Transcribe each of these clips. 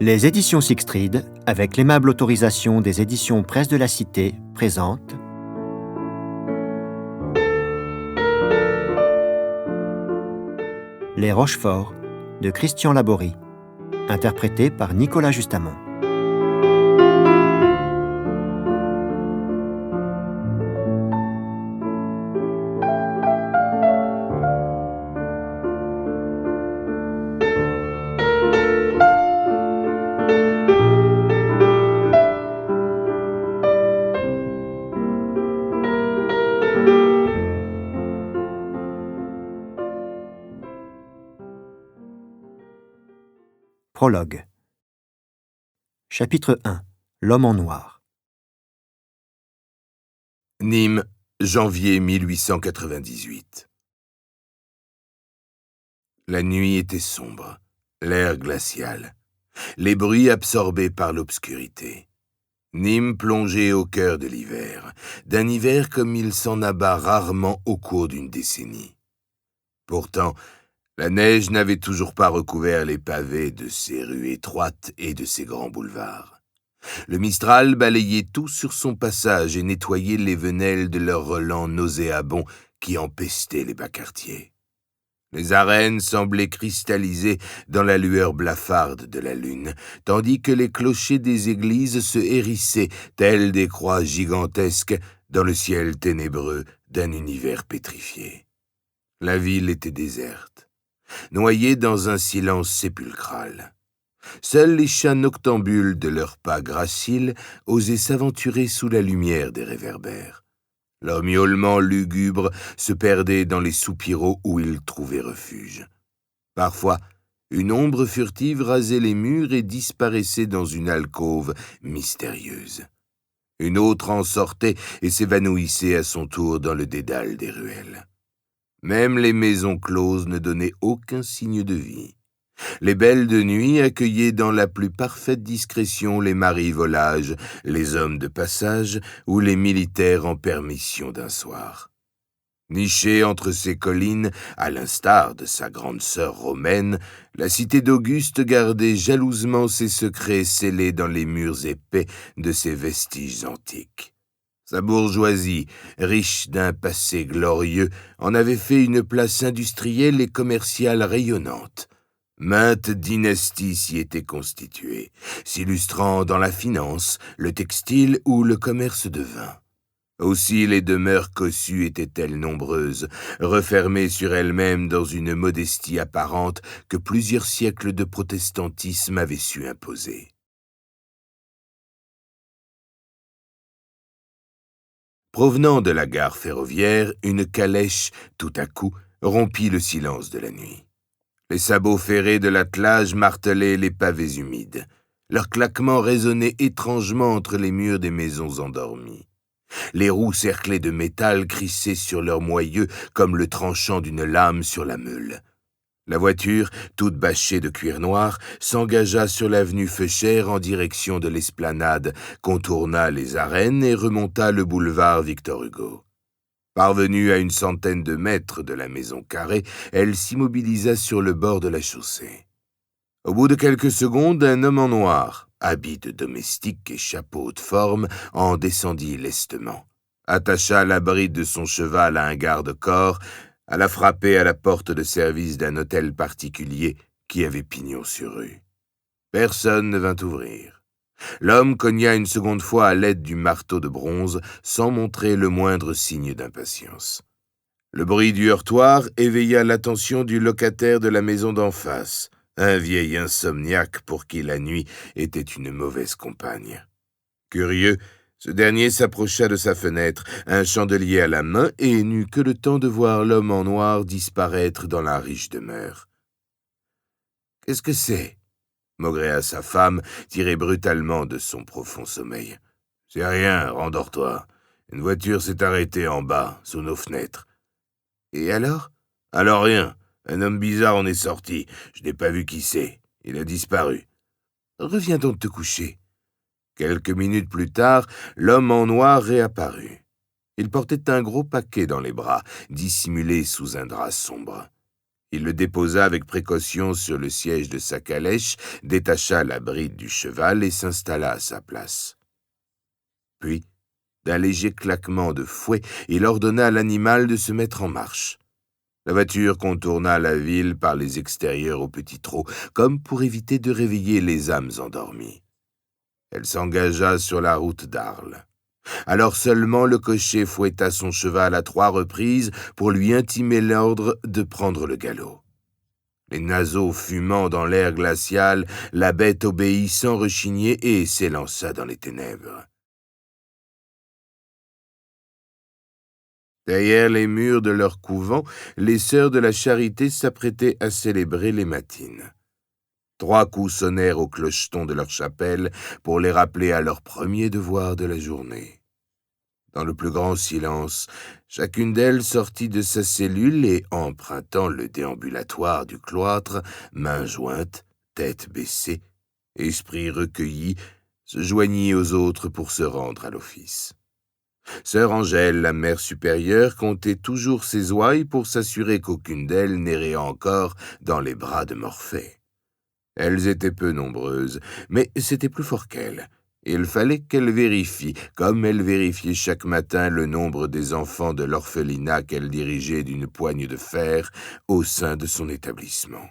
Les éditions Sixtrid, avec l'aimable autorisation des éditions Presse de la Cité, présentent Les Rocheforts de Christian Laborie, interprété par Nicolas Justamont. Prologue. Chapitre 1. L'homme en noir. Nîmes, janvier 1898. La nuit était sombre, l'air glacial, les bruits absorbés par l'obscurité. Nîmes plongeait au cœur de l'hiver, d'un hiver comme il s'en abat rarement au cours d'une décennie. Pourtant, la neige n'avait toujours pas recouvert les pavés de ces rues étroites et de ces grands boulevards. Le Mistral balayait tout sur son passage et nettoyait les venelles de leurs relents nauséabonds qui empestaient les bas quartiers. Les arènes semblaient cristallisées dans la lueur blafarde de la lune, tandis que les clochers des églises se hérissaient, tels des croix gigantesques, dans le ciel ténébreux d'un univers pétrifié. La ville était déserte, noyée dans un silence sépulcral. Seuls les chats noctambules de leurs pas graciles osaient s'aventurer sous la lumière des réverbères. Leur miaulement lugubre se perdait dans les soupiraux où ils trouvaient refuge. Parfois, une ombre furtive rasait les murs et disparaissait dans une alcôve mystérieuse. Une autre en sortait et s'évanouissait à son tour dans le dédale des ruelles. Même les maisons closes ne donnaient aucun signe de vie. Les belles de nuit accueillaient dans la plus parfaite discrétion les maris-volages, les hommes de passage ou les militaires en permission d'un soir. Nichée entre ces collines, à l'instar de sa grande sœur romaine, la cité d'Auguste gardait jalousement ses secrets scellés dans les murs épais de ses vestiges antiques. Sa bourgeoisie, riche d'un passé glorieux, en avait fait une place industrielle et commerciale rayonnante. Maintes dynasties s'y étaient constituées, s'illustrant dans la finance, le textile ou le commerce de vin. Aussi les demeures cossues étaient-elles nombreuses, refermées sur elles-mêmes dans une modestie apparente que plusieurs siècles de protestantisme avaient su imposer. Provenant de la gare ferroviaire, une calèche, tout à coup, rompit le silence de la nuit. Les sabots ferrés de l'attelage martelaient les pavés humides. Leur claquement résonnait étrangement entre les murs des maisons endormies. Les roues cerclées de métal crissaient sur leurs moyeux comme le tranchant d'une lame sur la meule. La voiture, toute bâchée de cuir noir, s'engagea sur l'avenue Feuchère en direction de l'esplanade, contourna les arènes et remonta le boulevard Victor Hugo. Parvenue à une centaine de mètres de la maison carrée, elle s'immobilisa sur le bord de la chaussée. Au bout de quelques secondes, un homme en noir, habit de domestique et chapeau de forme, en descendit lestement, attacha la bride de son cheval à un garde-corps, alla frapper à la porte de service d'un hôtel particulier qui avait pignon sur rue. Personne ne vint ouvrir. L'homme cogna une seconde fois à l'aide du marteau de bronze, sans montrer le moindre signe d'impatience. Le bruit du heurtoir éveilla l'attention du locataire de la maison d'en face, un vieil insomniaque pour qui la nuit était une mauvaise compagne. Curieux, ce dernier s'approcha de sa fenêtre, un chandelier à la main, et n'eut que le temps de voir l'homme en noir disparaître dans la riche demeure. « Qu'est-ce que c'est ?» maugréa sa femme, tirée brutalement de son profond sommeil. « C'est rien, rendors-toi. Une voiture s'est arrêtée en bas, sous nos fenêtres. »« Et alors ?»« Alors rien. Un homme bizarre en est sorti. Je n'ai pas vu qui c'est. Il a disparu. »« Reviens donc te coucher. » Quelques minutes plus tard, l'homme en noir réapparut. Il portait un gros paquet dans les bras, dissimulé sous un drap sombre. Il le déposa avec précaution sur le siège de sa calèche, détacha la bride du cheval et s'installa à sa place. Puis, d'un léger claquement de fouet, il ordonna à l'animal de se mettre en marche. La voiture contourna la ville par les extérieurs au petit trot, comme pour éviter de réveiller les âmes endormies. Elle s'engagea sur la route d'Arles. Alors seulement le cocher fouetta son cheval à 3 reprises pour lui intimer l'ordre de prendre le galop. Les naseaux fumant dans l'air glacial, la bête obéit sans rechigner et s'élança dans les ténèbres. Derrière les murs de leur couvent, les sœurs de la Charité s'apprêtaient à célébrer les matines. 3 coups sonnèrent au clocheton de leur chapelle pour les rappeler à leur premier devoir de la journée. Dans le plus grand silence, chacune d'elles sortit de sa cellule et, empruntant le déambulatoire du cloître, mains jointes, tête baissée, esprit recueilli, se joignit aux autres pour se rendre à l'office. Sœur Angèle, la mère supérieure, comptait toujours ses ouailles pour s'assurer qu'aucune d'elles n'errait encore dans les bras de Morphée. Elles étaient peu nombreuses, mais c'était plus fort qu'elles. Il fallait qu'elle vérifie, comme elle vérifiait chaque matin le nombre des enfants de l'orphelinat qu'elle dirigeait d'une poigne de fer au sein de son établissement.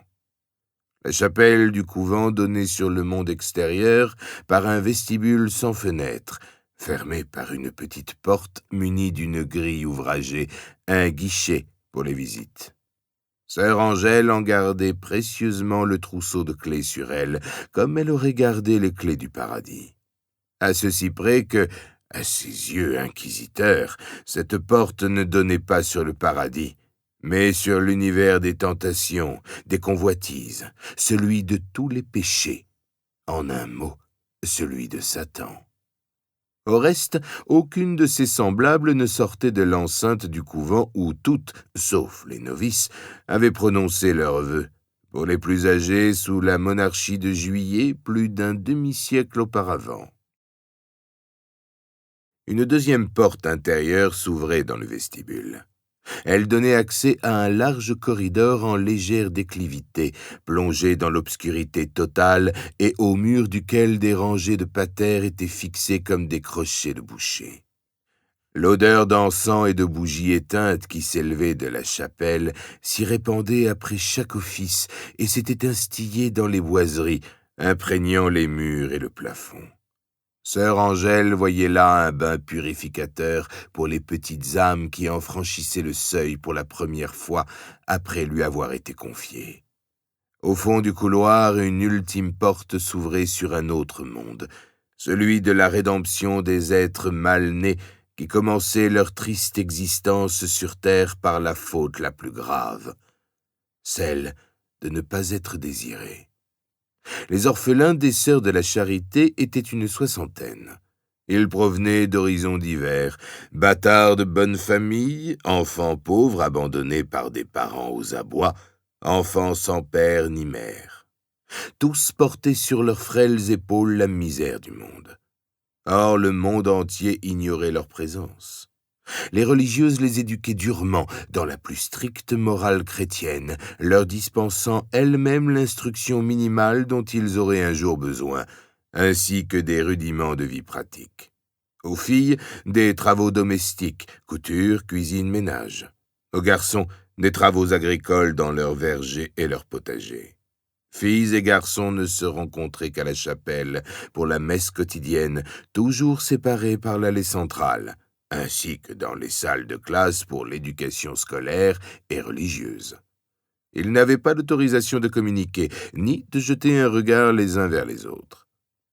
La chapelle du couvent donnait sur le monde extérieur par un vestibule sans fenêtre, fermé par une petite porte munie d'une grille ouvragée, un guichet pour les visites. Sœur Angèle en gardait précieusement le trousseau de clés sur elle, comme elle aurait gardé les clés du paradis. À ceci près que, à ses yeux inquisiteurs, cette porte ne donnait pas sur le paradis, mais sur l'univers des tentations, des convoitises, celui de tous les péchés, en un mot, celui de Satan. Au reste, aucune de ses semblables ne sortait de l'enceinte du couvent où toutes, sauf les novices, avaient prononcé leurs vœux. Pour les plus âgés, sous la monarchie de Juillet, plus d'un demi-siècle auparavant. Une deuxième porte intérieure s'ouvrait dans le vestibule. Elle donnait accès à un large corridor en légère déclivité, plongé dans l'obscurité totale et au mur duquel des rangées de patères étaient fixées comme des crochets de boucher. L'odeur d'encens et de bougies éteintes qui s'élevait de la chapelle s'y répandait après chaque office et s'était instillée dans les boiseries, imprégnant les murs et le plafond. Sœur Angèle voyait là un bain purificateur pour les petites âmes qui en franchissaient le seuil pour la première fois après lui avoir été confiées. Au fond du couloir, une ultime porte s'ouvrait sur un autre monde, celui de la rédemption des êtres mal nés qui commençaient leur triste existence sur terre par la faute la plus grave, celle de ne pas être désirés. Les orphelins des Sœurs de la Charité étaient une 60aine. Ils provenaient d'horizons divers, bâtards de bonne famille, enfants pauvres abandonnés par des parents aux abois, enfants sans père ni mère. Tous portaient sur leurs frêles épaules la misère du monde. Or, le monde entier ignorait leur présence. Les religieuses les éduquaient durement dans la plus stricte morale chrétienne, leur dispensant elles-mêmes l'instruction minimale dont ils auraient un jour besoin, ainsi que des rudiments de vie pratique. Aux filles, des travaux domestiques, couture, cuisine, ménage. Aux garçons, des travaux agricoles dans leurs vergers et leurs potagers. Filles et garçons ne se rencontraient qu'à la chapelle pour la messe quotidienne, toujours séparés par l'allée centrale, ainsi que dans les salles de classe pour l'éducation scolaire et religieuse. Ils n'avaient pas d'autorisation de communiquer, ni de jeter un regard les uns vers les autres.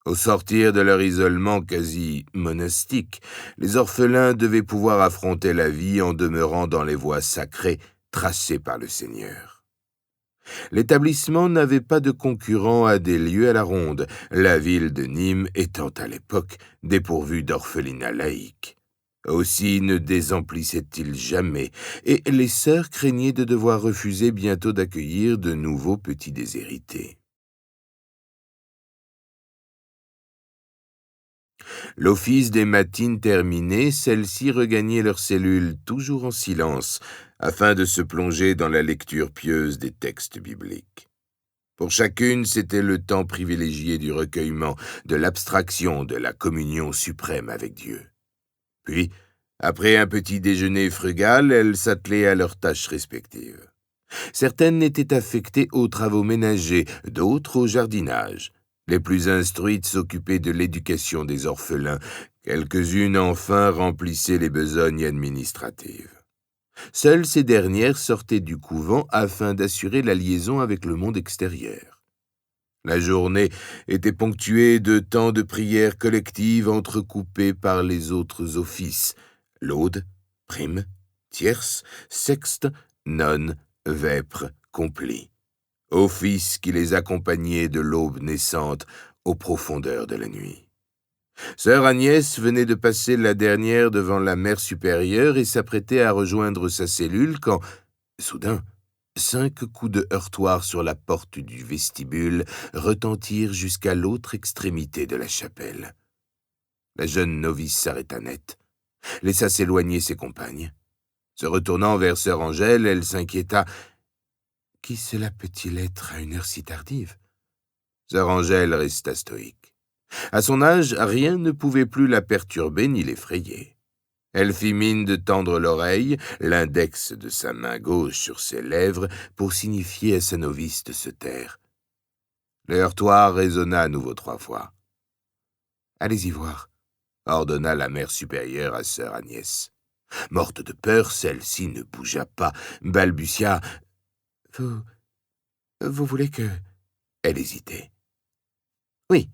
Au sortir de leur isolement quasi monastique, les orphelins devaient pouvoir affronter la vie en demeurant dans les voies sacrées tracées par le Seigneur. L'établissement n'avait pas de concurrent à des lieues à la ronde, la ville de Nîmes étant à l'époque dépourvue d'orphelinat laïque. Aussi ne désemplissait-il jamais, et les sœurs craignaient de devoir refuser bientôt d'accueillir de nouveaux petits déshérités. L'office des matines terminé, celles-ci regagnaient leurs cellules, toujours en silence, afin de se plonger dans la lecture pieuse des textes bibliques. Pour chacune, c'était le temps privilégié du recueillement, de l'abstraction, de la communion suprême avec Dieu. Puis, après un petit déjeuner frugal, elles s'attelaient à leurs tâches respectives. Certaines étaient affectées aux travaux ménagers, d'autres au jardinage. Les plus instruites s'occupaient de l'éducation des orphelins. Quelques-unes, enfin, remplissaient les besognes administratives. Seules ces dernières sortaient du couvent afin d'assurer la liaison avec le monde extérieur. La journée était ponctuée de temps de prière collective entrecoupés par les autres offices, laude, prime, tierce, sexte, nonne, vêpres, complis. Office qui les accompagnait de l'aube naissante aux profondeurs de la nuit. Sœur Agnès venait de passer la dernière devant la mère supérieure et s'apprêtait à rejoindre sa cellule quand, soudain, 5 coups de heurtoir sur la porte du vestibule retentirent jusqu'à l'autre extrémité de la chapelle. La jeune novice s'arrêta net, laissa s'éloigner ses compagnes. Se retournant vers sœur Angèle, elle s'inquiéta. « Qui cela peut-il être à une heure si tardive ?» Sœur Angèle resta stoïque. À son âge, rien ne pouvait plus la perturber ni l'effrayer. Elle fit mine de tendre l'oreille, l'index de sa main gauche sur ses lèvres, pour signifier à sa novice de se taire. Le heurtoir résonna à nouveau 3 fois. « Allez-y voir », ordonna la mère supérieure à sœur Agnès. Morte de peur, celle-ci ne bougea pas, balbutia. « Vous voulez que... » Elle hésitait. « Oui, »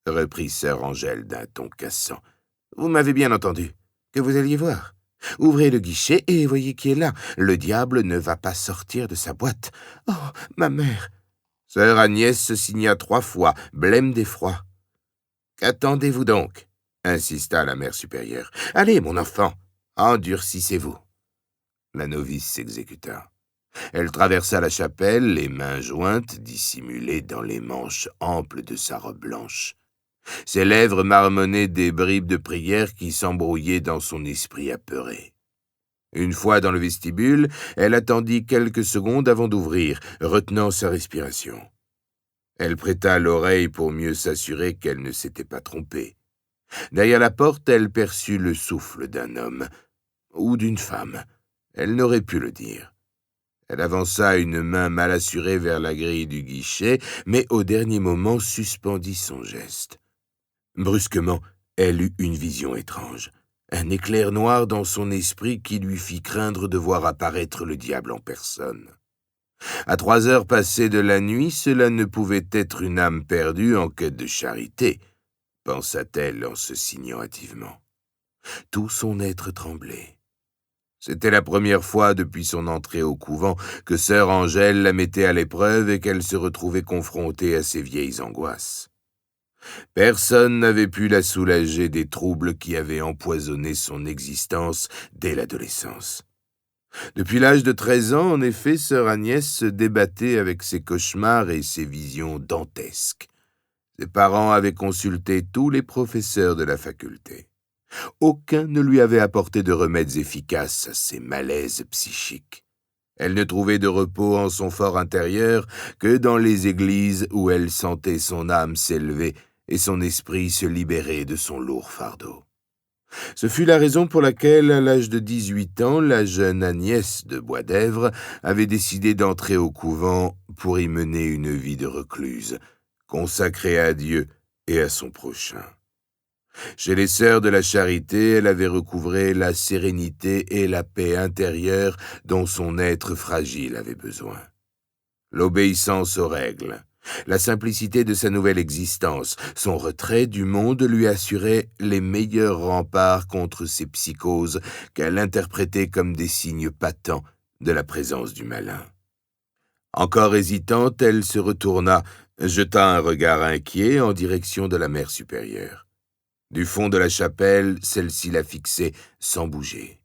reprit sœur Angèle d'un ton cassant. « Vous m'avez bien entendu. Que vous alliez voir. Ouvrez le guichet et voyez qui est là. Le diable ne va pas sortir de sa boîte. Oh, ma mère !» Sœur Agnès se signa 3 fois, blême d'effroi. « Qu'attendez-vous donc ?» insista la mère supérieure. « Allez, mon enfant, endurcissez-vous. » La novice s'exécuta. Elle traversa la chapelle, les mains jointes, dissimulées dans les manches amples de sa robe blanche. Ses lèvres marmonnaient des bribes de prière qui s'embrouillaient dans son esprit apeuré. Une fois dans le vestibule, elle attendit quelques secondes avant d'ouvrir, retenant sa respiration. Elle prêta l'oreille pour mieux s'assurer qu'elle ne s'était pas trompée. Derrière la porte, elle perçut le souffle d'un homme, ou d'une femme. Elle n'aurait pu le dire. Elle avança une main mal assurée vers la grille du guichet, mais au dernier moment suspendit son geste. Brusquement, elle eut une vision étrange, un éclair noir dans son esprit qui lui fit craindre de voir apparaître le diable en personne. À 3 heures passées de la nuit, cela ne pouvait être une âme perdue en quête de charité, pensa-t-elle en se signant hâtivement. Tout son être tremblait. C'était la première fois depuis son entrée au couvent que sœur Angèle la mettait à l'épreuve et qu'elle se retrouvait confrontée à ses vieilles angoisses. Personne n'avait pu la soulager des troubles qui avaient empoisonné son existence dès l'adolescence. Depuis l'âge de 13 ans, en effet, sœur Agnès se débattait avec ses cauchemars et ses visions dantesques. Ses parents avaient consulté tous les professeurs de la faculté. Aucun ne lui avait apporté de remèdes efficaces à ses malaises psychiques. Elle ne trouvait de repos en son fort intérieur que dans les églises où elle sentait son âme s'élever et son esprit se libérer de son lourd fardeau. Ce fut la raison pour laquelle, à l'âge de 18 ans, la jeune Agnès de Boisdèvre avait décidé d'entrer au couvent pour y mener une vie de recluse, consacrée à Dieu et à son prochain. Chez les sœurs de la charité, elle avait recouvré la sérénité et la paix intérieure dont son être fragile avait besoin. L'obéissance aux règles, la simplicité de sa nouvelle existence, son retrait du monde lui assuraient les meilleurs remparts contre ces psychoses qu'elle interprétait comme des signes patents de la présence du malin. Encore hésitante, elle se retourna, jeta un regard inquiet en direction de la mère supérieure. Du fond de la chapelle, celle-ci la fixait sans bouger.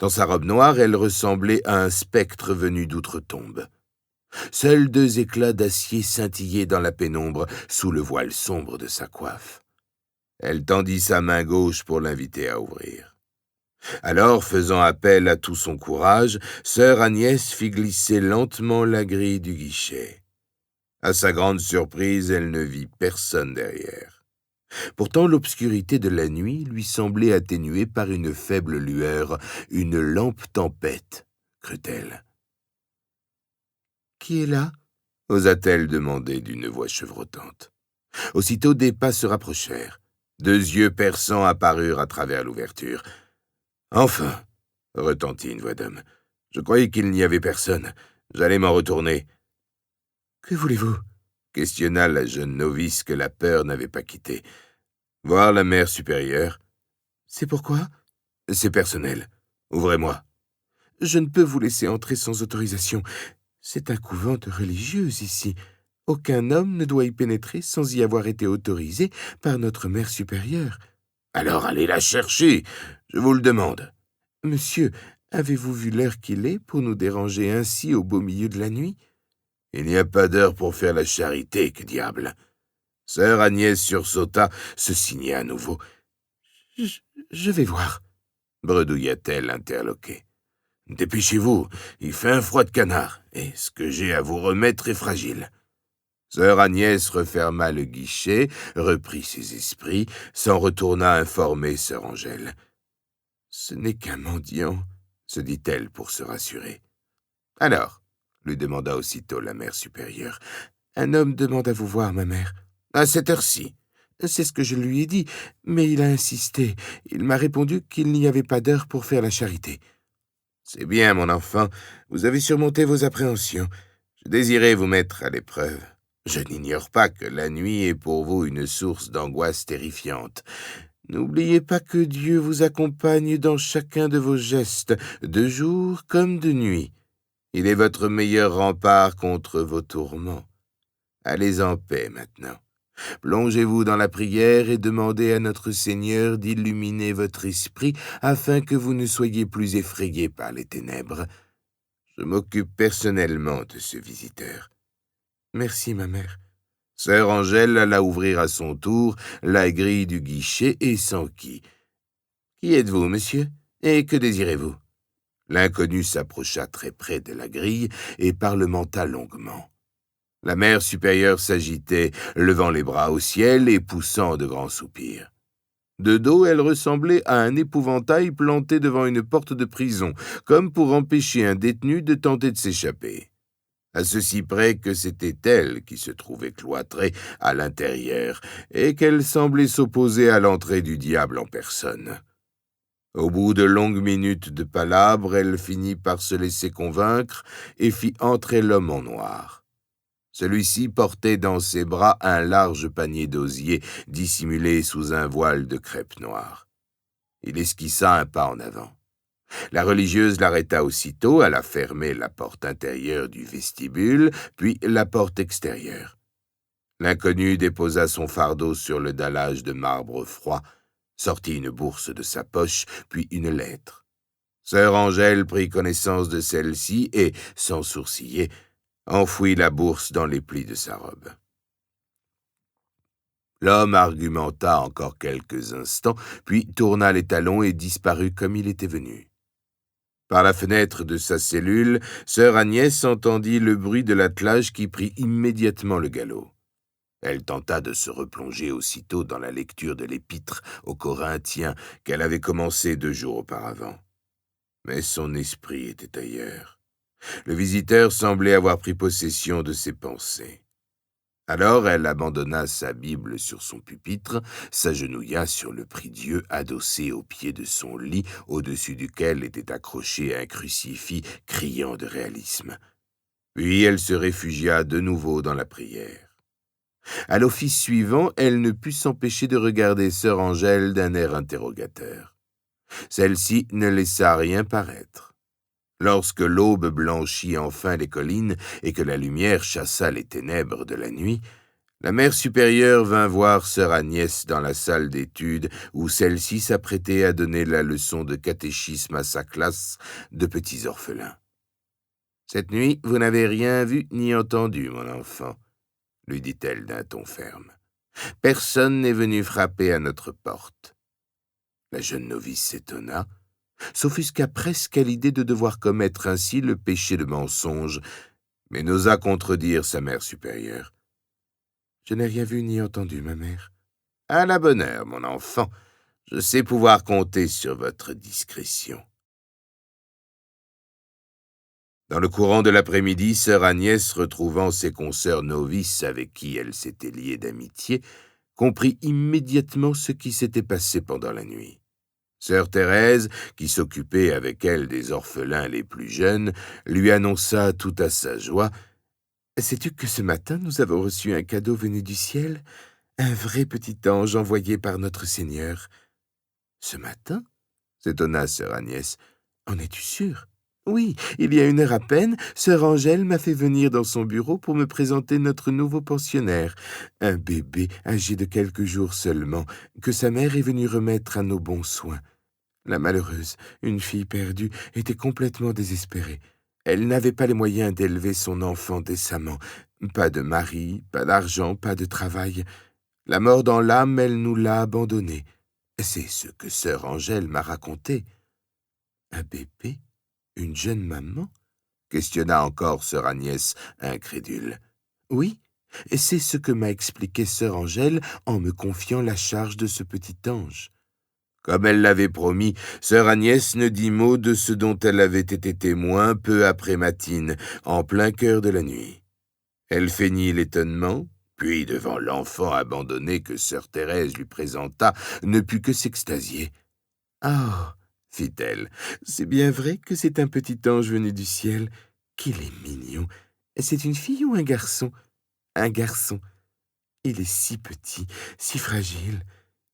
Dans sa robe noire, elle ressemblait à un spectre venu d'outre-tombe. Seuls 2 éclats d'acier scintillaient dans la pénombre sous le voile sombre de sa coiffe. Elle tendit sa main gauche pour l'inviter à ouvrir. Alors, faisant appel à tout son courage, sœur Agnès fit glisser lentement la grille du guichet. À sa grande surprise, elle ne vit personne derrière. Pourtant, l'obscurité de la nuit lui semblait atténuée par une faible lueur, une lampe tempête, crut-elle. « Qui est là ?» osa-t-elle demander d'une voix chevrotante. Aussitôt, des pas se rapprochèrent. 2 yeux perçants apparurent à travers l'ouverture. « Enfin !» retentit une voix d'homme. « Je croyais qu'il n'y avait personne. J'allais m'en retourner. »« Que voulez-vous » questionna la jeune novice que la peur n'avait pas quittée. « Voir la mère supérieure. »« C'est pourquoi ?»« C'est personnel. Ouvrez-moi. »« Je ne peux vous laisser entrer sans autorisation. C'est un couvent de religieuses ici. Aucun homme ne doit y pénétrer sans y avoir été autorisé par notre mère supérieure. »« Alors allez la chercher, je vous le demande. »« Monsieur, avez-vous vu l'heure qu'il est pour nous déranger ainsi au beau milieu de la nuit ?»« Il n'y a pas d'heure pour faire la charité, que diable !» Sœur Agnès sursauta, se signa à nouveau. « Je vais voir, » bredouilla-t-elle interloquée. « Dépêchez-vous, il fait un froid de canard, et ce que j'ai à vous remettre est fragile. » Sœur Agnès referma le guichet, reprit ses esprits, s'en retourna informer sœur Angèle. « Ce n'est qu'un mendiant, » se dit-elle pour se rassurer. « Alors ?» lui demanda aussitôt la mère supérieure. « Un homme demande à vous voir, ma mère. »« À cette heure-ci. » »« C'est ce que je lui ai dit, mais il a insisté. Il m'a répondu qu'il n'y avait pas d'heure pour faire la charité. »« C'est bien, mon enfant, vous avez surmonté vos appréhensions. Je désirais vous mettre à l'épreuve. Je n'ignore pas que la nuit est pour vous une source d'angoisse terrifiante. N'oubliez pas que Dieu vous accompagne dans chacun de vos gestes, de jour comme de nuit. Il est votre meilleur rempart contre vos tourments. Allez en paix maintenant. Plongez-vous dans la prière et demandez à notre Seigneur d'illuminer votre esprit afin que vous ne soyez plus effrayé par les ténèbres. Je m'occupe personnellement de ce visiteur. » « Merci, ma mère. » Sœur Angèle alla ouvrir à son tour la grille du guichet et s'enquit. « Qui êtes-vous, monsieur, et que désirez-vous » L'inconnu s'approcha très près de la grille et parlementa longuement. La mère supérieure s'agitait, levant les bras au ciel et poussant de grands soupirs. De dos, elle ressemblait à un épouvantail planté devant une porte de prison, comme pour empêcher un détenu de tenter de s'échapper. À ceci près que c'était elle qui se trouvait cloîtrée à l'intérieur et qu'elle semblait s'opposer à l'entrée du diable en personne. Au bout de longues minutes de palabres, elle finit par se laisser convaincre et fit entrer l'homme en noir. Celui-ci portait dans ses bras un large panier d'osier dissimulé sous un voile de crêpe noire. Il esquissa un pas en avant. La religieuse l'arrêta aussitôt, alla fermer la porte intérieure du vestibule, puis la porte extérieure. L'inconnu déposa son fardeau sur le dallage de marbre froid, sortit une bourse de sa poche, puis une lettre. Sœur Angèle prit connaissance de celle-ci et, sans sourciller, enfouit la bourse dans les plis de sa robe. L'homme argumenta encore quelques instants, puis tourna les talons et disparut comme il était venu. Par la fenêtre de sa cellule, sœur Agnès entendit le bruit de l'attelage qui prit immédiatement le galop. Elle tenta de se replonger aussitôt dans la lecture de l'épître aux Corinthiens qu'elle avait commencé 2 jours auparavant. Mais son esprit était ailleurs. Le visiteur semblait avoir pris possession de ses pensées. Alors elle abandonna sa Bible sur son pupitre, s'agenouilla sur le prie-dieu adossé au pied de son lit, au-dessus duquel était accroché un crucifix criant de réalisme. Puis elle se réfugia de nouveau dans la prière. À l'office suivant, elle ne put s'empêcher de regarder sœur Angèle d'un air interrogateur. Celle-ci ne laissa rien paraître. Lorsque l'aube blanchit enfin les collines et que la lumière chassa les ténèbres de la nuit, la mère supérieure vint voir sœur Agnès dans la salle d'études où celle-ci s'apprêtait à donner la leçon de catéchisme à sa classe de petits orphelins. « Cette nuit, vous n'avez rien vu ni entendu, mon enfant, » lui dit-elle d'un ton ferme. Personne n'est venu frapper à notre porte. » La jeune novice s'étonna, s'offusqua presque à l'idée de devoir commettre ainsi le péché de mensonge, mais n'osa contredire sa mère supérieure. « Je n'ai rien vu ni entendu, ma mère. »« À la bonne heure, mon enfant. Je sais pouvoir compter sur votre discrétion. » Dans le courant de l'après-midi, sœur Agnès, retrouvant ses consoeurs novices avec qui elle s'était liée d'amitié, comprit immédiatement ce qui s'était passé pendant la nuit. Sœur Thérèse, qui s'occupait avec elle des orphelins les plus jeunes, lui annonça tout à sa joie: « Sais-tu que ce matin nous avons reçu un cadeau venu du ciel, un vrai petit ange envoyé par notre Seigneur. »« Ce matin ?» s'étonna sœur Agnès. « En es-tu sûre ? » ?»« Oui, il y a une heure à peine, sœur Angèle m'a fait venir dans son bureau pour me présenter notre nouveau pensionnaire, un bébé âgé de quelques jours seulement, que sa mère est venue remettre à nos bons soins. La malheureuse, une fille perdue, était complètement désespérée. Elle n'avait pas les moyens d'élever son enfant décemment. Pas de mari, pas d'argent, pas de travail. La mort dans l'âme, elle nous l'a abandonnée. C'est ce que sœur Angèle m'a raconté. »« Un bébé ? Une jeune maman ?» questionna encore sœur Agnès, incrédule. « Oui, c'est ce que m'a expliqué sœur Angèle en me confiant la charge de ce petit ange. » Comme elle l'avait promis, sœur Agnès ne dit mot de ce dont elle avait été témoin peu après matine, en plein cœur de la nuit. Elle feignit l'étonnement, puis, devant l'enfant abandonné que sœur Thérèse lui présenta, ne put que s'extasier. « Ah !» fit-elle, « c'est bien vrai que c'est un petit ange venu du ciel. Qu'il est mignon. C'est une fille ou un garçon ? » ?»« Un garçon. Il est si petit, si fragile.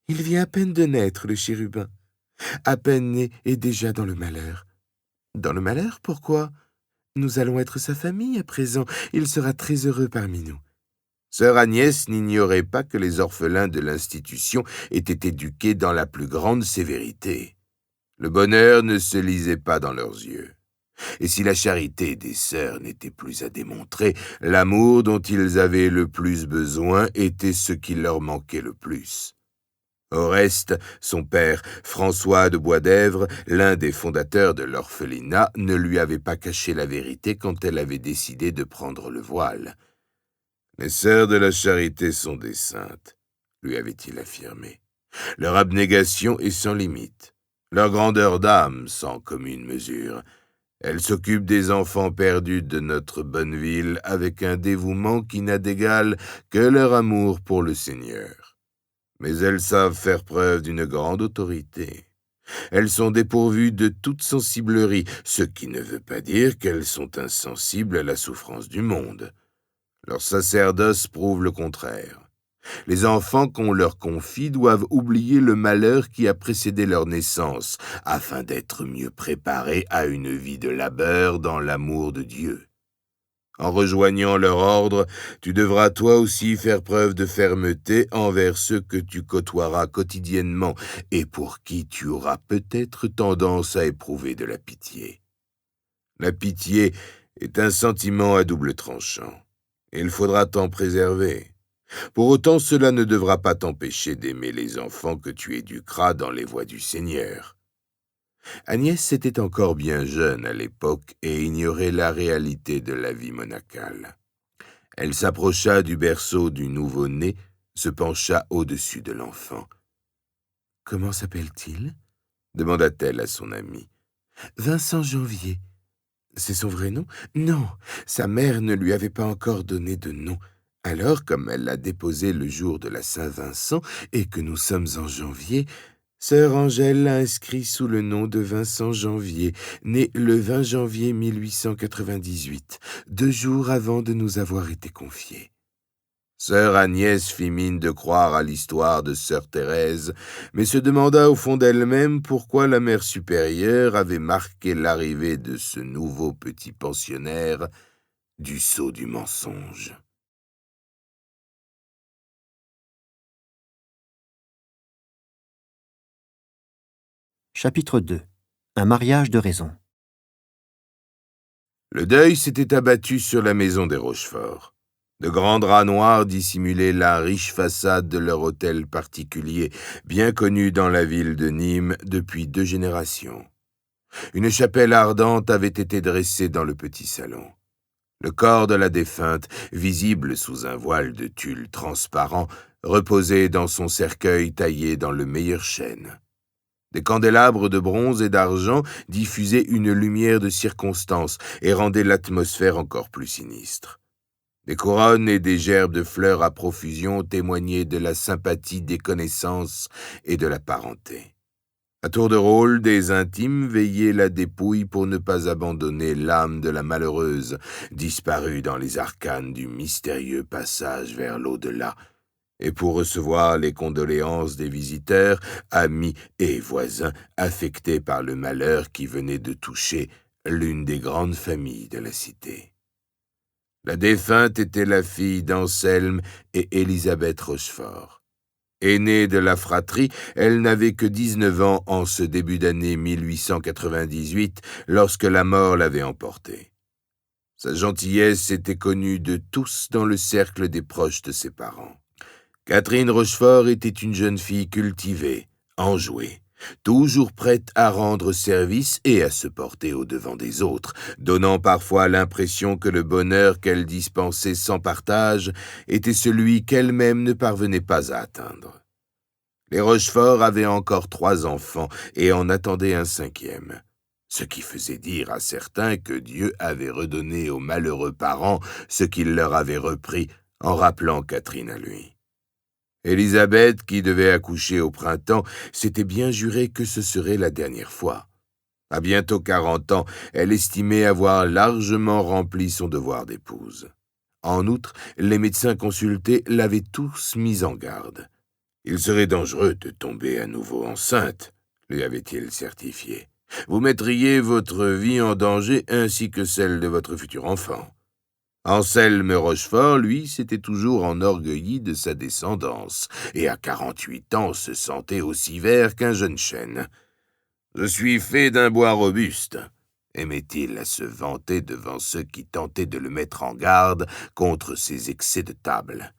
Il vient à peine de naître, le chérubin. À peine né et déjà dans le malheur. »« Dans le malheur, pourquoi ? Nous allons être sa famille à présent. Il sera très heureux parmi nous. » Sœur Agnès n'ignorait pas que les orphelins de l'institution étaient éduqués dans la plus grande sévérité. Le bonheur ne se lisait pas dans leurs yeux. Et si la charité des sœurs n'était plus à démontrer, l'amour dont ils avaient le plus besoin était ce qui leur manquait le plus. Au reste, son père, François de Boisdèvre, l'un des fondateurs de l'orphelinat, ne lui avait pas caché la vérité quand elle avait décidé de prendre le voile. « Les sœurs de la charité sont des saintes, » lui avait-il affirmé. « Leur abnégation est sans limite, leur grandeur d'âme sans commune mesure. Elles s'occupent des enfants perdus de notre bonne ville avec un dévouement qui n'a d'égal que leur amour pour le Seigneur. Mais elles savent faire preuve d'une grande autorité. Elles sont dépourvues de toute sensiblerie, ce qui ne veut pas dire qu'elles sont insensibles à la souffrance du monde. Leur sacerdoce prouve le contraire. Les enfants qu'on leur confie doivent oublier le malheur qui a précédé leur naissance, afin d'être mieux préparés à une vie de labeur dans l'amour de Dieu. En rejoignant leur ordre, tu devras toi aussi faire preuve de fermeté envers ceux que tu côtoieras quotidiennement et pour qui tu auras peut-être tendance à éprouver de la pitié. La pitié est un sentiment à double tranchant. Il faudra t'en préserver. Pour autant, cela ne devra pas t'empêcher d'aimer les enfants que tu éduqueras dans les voies du Seigneur. » Agnès était encore bien jeune à l'époque et ignorait la réalité de la vie monacale. Elle s'approcha du berceau du nouveau-né, se pencha au-dessus de l'enfant. « Comment s'appelle-t-il ? » demanda-t-elle à son ami. « Vincent Janvier. C'est son vrai nom ? Non, sa mère ne lui avait pas encore donné de nom. Alors, comme elle l'a déposé le jour de la Saint-Vincent et que nous sommes en janvier, sœur Angèle l'a inscrit sous le nom de Vincent Janvier, né le 20 janvier 1898, 2 jours avant de nous avoir été confiés. » Sœur Agnès fit mine de croire à l'histoire de sœur Thérèse, mais se demanda au fond d'elle-même pourquoi la mère supérieure avait marqué l'arrivée de ce nouveau petit pensionnaire du sceau du mensonge. Chapitre 2. Un mariage de raison. Le deuil s'était abattu sur la maison des Rochefort. De grands draps noirs dissimulaient la riche façade de leur hôtel particulier, bien connu dans la ville de Nîmes depuis 2 générations. Une chapelle ardente avait été dressée dans le petit salon. Le corps de la défunte, visible sous un voile de tulle transparent, reposait dans son cercueil taillé dans le meilleur chêne. Des candélabres de bronze et d'argent diffusaient une lumière de circonstance et rendaient l'atmosphère encore plus sinistre. Des couronnes et des gerbes de fleurs à profusion témoignaient de la sympathie des connaissances et de la parenté. À tour de rôle, des intimes veillaient la dépouille pour ne pas abandonner l'âme de la malheureuse, disparue dans les arcanes du mystérieux passage vers l'au-delà, et pour recevoir les condoléances des visiteurs, amis et voisins affectés par le malheur qui venait de toucher l'une des grandes familles de la cité. La défunte était la fille d'Anselme et Élisabeth Rochefort. Aînée de la fratrie, elle n'avait que 19 ans en ce début d'année 1898, lorsque la mort l'avait emportée. Sa gentillesse était connue de tous dans le cercle des proches de ses parents. Catherine Rochefort était une jeune fille cultivée, enjouée, toujours prête à rendre service et à se porter au-devant des autres, donnant parfois l'impression que le bonheur qu'elle dispensait sans partage était celui qu'elle-même ne parvenait pas à atteindre. Les Rochefort avaient encore 3 enfants et en attendaient un 5e, ce qui faisait dire à certains que Dieu avait redonné aux malheureux parents ce qu'il leur avait repris en rappelant Catherine à lui. Élisabeth, qui devait accoucher au printemps, s'était bien juré que ce serait la dernière fois. À bientôt 40 ans, elle estimait avoir largement rempli son devoir d'épouse. En outre, les médecins consultés l'avaient tous mise en garde. Il serait dangereux de tomber à nouveau enceinte, lui avait-il certifié. Vous mettriez votre vie en danger ainsi que celle de votre futur enfant. Anselme Rochefort, lui, s'était toujours enorgueilli de sa descendance, et à 48 ans se sentait aussi vert qu'un jeune chêne. « Je suis fait d'un bois robuste », aimait-il à se vanter devant ceux qui tentaient de le mettre en garde contre ses excès de table.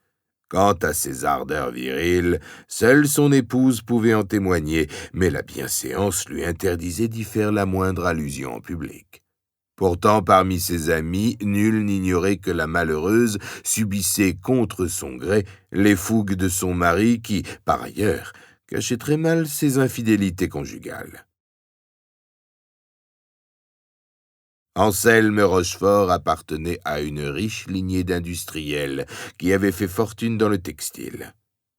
Quant à ses ardeurs viriles, seule son épouse pouvait en témoigner, mais la bienséance lui interdisait d'y faire la moindre allusion en public. Pourtant, parmi ses amis, nul n'ignorait que la malheureuse subissait contre son gré les fougues de son mari qui, par ailleurs, cachait très mal ses infidélités conjugales. Anselme Rochefort appartenait à une riche lignée d'industriels qui avaient fait fortune dans le textile.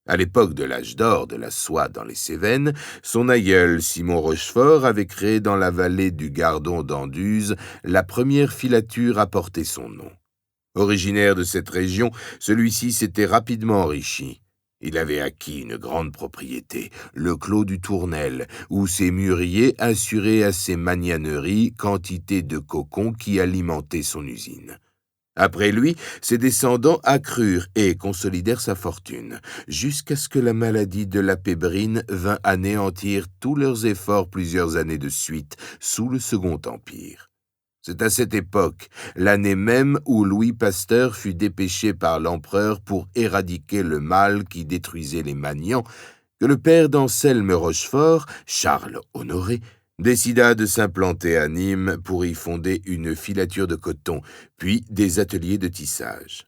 À l'époque de l'âge d'or de la soie dans les Cévennes, son aïeul Simon Rochefort avait créé dans la vallée du Gardon d'Anduze la première filature à porter son nom. Originaire de cette région, celui-ci s'était rapidement enrichi. Il avait acquis une grande propriété, le Clos du Tournel, où ses mûriers assuraient à ses magnaneries quantité de cocon qui alimentaient son usine. Après lui, ses descendants accrurent et consolidèrent sa fortune, jusqu'à ce que la maladie de la pébrine vint anéantir tous leurs efforts plusieurs années de suite, sous le Second Empire. C'est à cette époque, l'année même où Louis Pasteur fut dépêché par l'empereur pour éradiquer le mal qui détruisait les Magnans, que le père d'Anselme Rochefort, Charles Honoré, décida de s'implanter à Nîmes pour y fonder une filature de coton, puis des ateliers de tissage.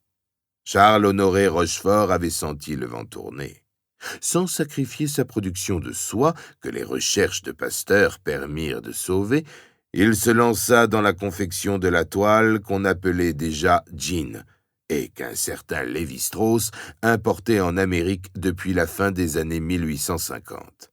Charles-Honoré Rochefort avait senti le vent tourner. Sans sacrifier sa production de soie, que les recherches de Pasteur permirent de sauver, il se lança dans la confection de la toile qu'on appelait déjà jean, et qu'un certain Lévi-Strauss importait en Amérique depuis la fin des années 1850.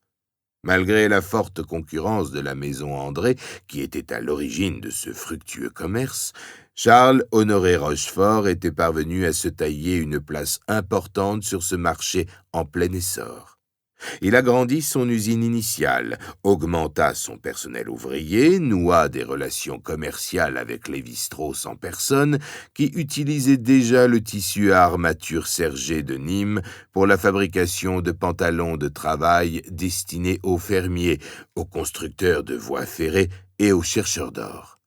Malgré la forte concurrence de la maison André, qui était à l'origine de ce fructueux commerce, Charles-Honoré Rochefort était parvenu à se tailler une place importante sur ce marché en plein essor. Il agrandit son usine initiale, augmenta son personnel ouvrier, noua des relations commerciales avec Lévi-Strauss en personne, qui utilisait déjà le tissu à armature sergée de Nîmes pour la fabrication de pantalons de travail destinés aux fermiers, aux constructeurs de voies ferrées et aux chercheurs d'or.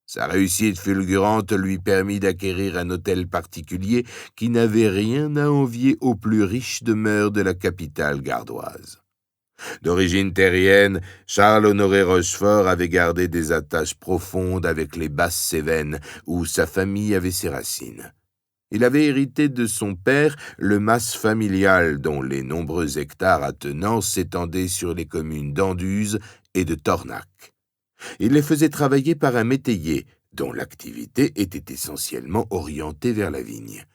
Sa réussite fulgurante lui permit d'acquérir un hôtel particulier qui n'avait rien à envier aux plus riches demeures de la capitale gardoise. D'origine terrienne, Charles-Honoré Rochefort avait gardé des attaches profondes avec les Basses-Cévennes, où sa famille avait ses racines. Il avait hérité de son père le mas familial dont les nombreux hectares attenants s'étendaient sur les communes d'Anduze et de Tornac. Il les faisait travailler par un métayer, dont l'activité était essentiellement orientée vers la vigne.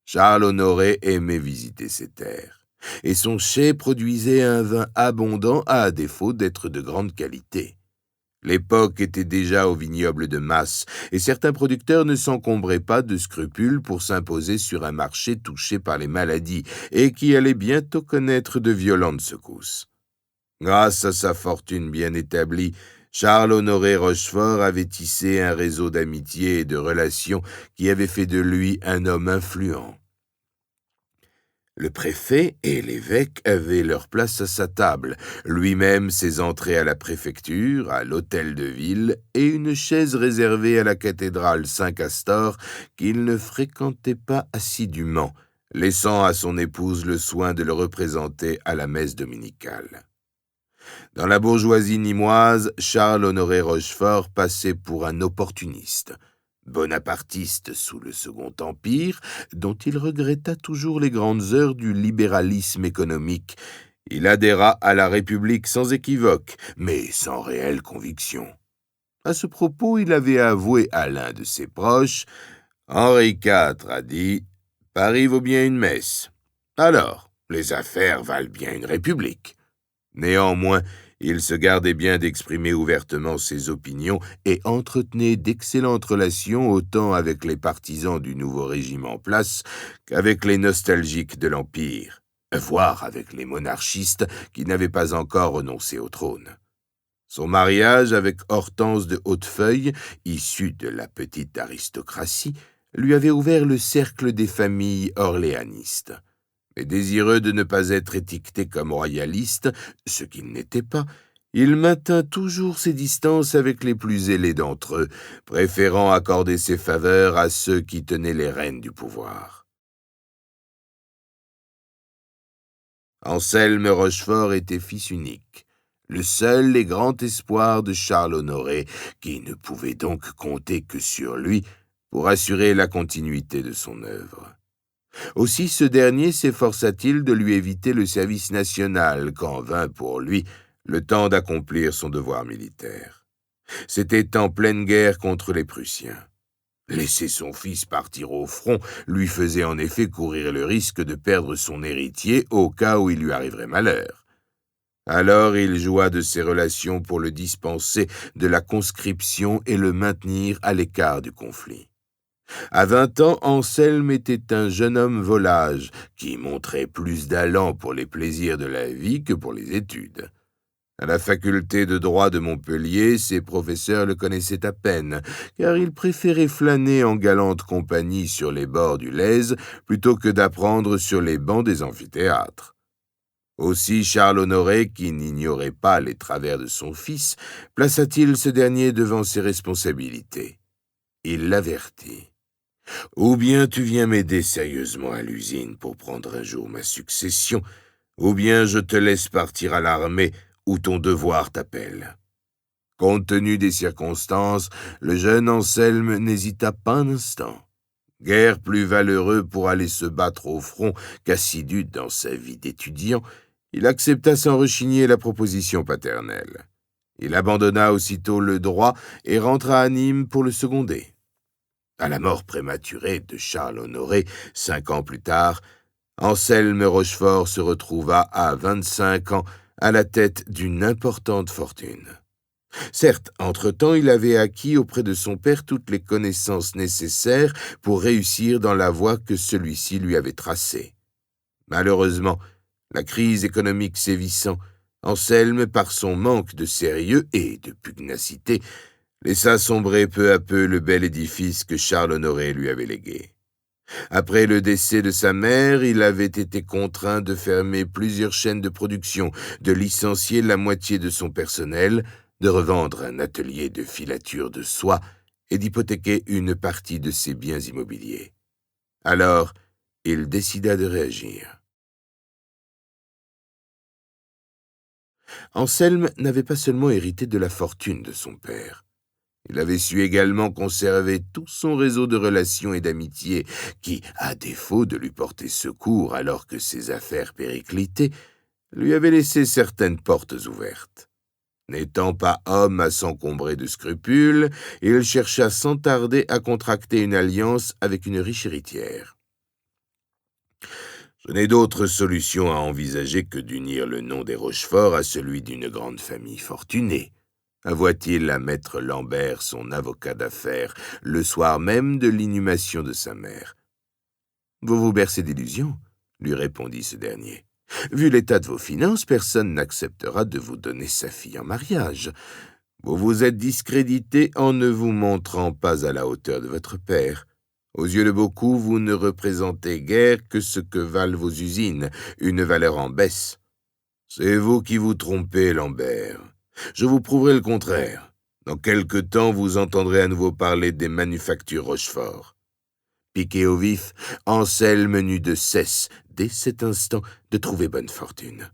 Charles-Honoré aimait visiter ces terres, et son chai produisait un vin abondant à défaut d'être de grande qualité. L'époque était déjà au vignoble de masse, et certains producteurs ne s'encombraient pas de scrupules pour s'imposer sur un marché touché par les maladies et qui allait bientôt connaître de violentes secousses. Grâce à sa fortune bien établie, Charles-Honoré Rochefort avait tissé un réseau d'amitié et de relations qui avait fait de lui un homme influent. Le préfet et l'évêque avaient leur place à sa table, lui-même ses entrées à la préfecture, à l'hôtel de ville et une chaise réservée à la cathédrale Saint-Castor qu'il ne fréquentait pas assidûment, laissant à son épouse le soin de le représenter à la messe dominicale. Dans la bourgeoisie nîmoise, Charles-Honoré Rochefort passait pour un opportuniste, bonapartiste sous le Second Empire, dont il regretta toujours les grandes heures du libéralisme économique. Il adhéra à la République sans équivoque, mais sans réelle conviction. À ce propos, il avait avoué à l'un de ses proches « Henri IV a dit « Paris vaut bien une messe. Alors, les affaires valent bien une république. » Néanmoins, il se gardait bien d'exprimer ouvertement ses opinions et entretenait d'excellentes relations autant avec les partisans du nouveau régime en place qu'avec les nostalgiques de l'Empire, voire avec les monarchistes qui n'avaient pas encore renoncé au trône. Son mariage avec Hortense de Hautefeuille, issue de la petite aristocratie, lui avait ouvert le cercle des familles orléanistes. Mais désireux de ne pas être étiqueté comme royaliste, ce qu'il n'était pas, il maintint toujours ses distances avec les plus ailés d'entre eux, préférant accorder ses faveurs à ceux qui tenaient les rênes du pouvoir. Anselme Rochefort était fils unique, le seul et grand espoir de Charles-Honoré, qui ne pouvait donc compter que sur lui pour assurer la continuité de son œuvre. Aussi ce dernier s'efforça-t-il de lui éviter le service national quand vint pour lui le temps d'accomplir son devoir militaire. C'était en pleine guerre contre les Prussiens. Laisser son fils partir au front lui faisait en effet courir le risque de perdre son héritier au cas où il lui arriverait malheur. Alors il joua de ses relations pour le dispenser de la conscription et le maintenir à l'écart du conflit. À 20 ans, Anselme était un jeune homme volage qui montrait plus d'allant pour les plaisirs de la vie que pour les études. À la faculté de droit de Montpellier, ses professeurs le connaissaient à peine, car il préférait flâner en galante compagnie sur les bords du Lez plutôt que d'apprendre sur les bancs des amphithéâtres. Aussi Charles-Honoré, qui n'ignorait pas les travers de son fils, plaça-t-il ce dernier devant ses responsabilités. Il l'avertit. Ou bien tu viens m'aider sérieusement à l'usine pour prendre un jour ma succession, ou bien je te laisse partir à l'armée où ton devoir t'appelle. Compte tenu des circonstances, le jeune Anselme n'hésita pas un instant. Guère plus valeureux pour aller se battre au front qu'assidu dans sa vie d'étudiant, il accepta sans rechigner la proposition paternelle. Il abandonna aussitôt le droit et rentra à Nîmes pour le seconder. À la mort prématurée de Charles-Honoré, 5 ans plus tard, Anselme Rochefort se retrouva à 25 ans à la tête d'une importante fortune. Certes, entre-temps, il avait acquis auprès de son père toutes les connaissances nécessaires pour réussir dans la voie que celui-ci lui avait tracée. Malheureusement, la crise économique sévissant, Anselme, par son manque de sérieux et de pugnacité, laissa sombrer peu à peu le bel édifice que Charles-Honoré lui avait légué. Après le décès de sa mère, il avait été contraint de fermer plusieurs chaînes de production, de licencier la moitié de son personnel, de revendre un atelier de filature de soie et d'hypothéquer une partie de ses biens immobiliers. Alors, il décida de réagir. Anselme n'avait pas seulement hérité de la fortune de son père. Il avait su également conserver tout son réseau de relations et d'amitié qui, à défaut de lui porter secours alors que ses affaires périclitaient, lui avait laissé certaines portes ouvertes. N'étant pas homme à s'encombrer de scrupules, il chercha sans tarder à contracter une alliance avec une riche héritière. Je n'ai d'autre solution à envisager que d'unir le nom des Rochefort à celui d'une grande famille fortunée, avoua-t-il à maître Lambert, son avocat d'affaires, le soir même de l'inhumation de sa mère. « Vous vous bercez d'illusions, » lui répondit ce dernier. « Vu l'état de vos finances, personne n'acceptera de vous donner sa fille en mariage. Vous vous êtes discrédité en ne vous montrant pas à la hauteur de votre père. Aux yeux de beaucoup, vous ne représentez guère que ce que valent vos usines, une valeur en baisse. C'est vous qui vous trompez, Lambert. Je vous prouverai le contraire. Dans quelque temps, vous entendrez à nouveau parler des manufactures Rochefort. » Piqué au vif, Anselme n'eut de cesse, dès cet instant, de trouver bonne fortune.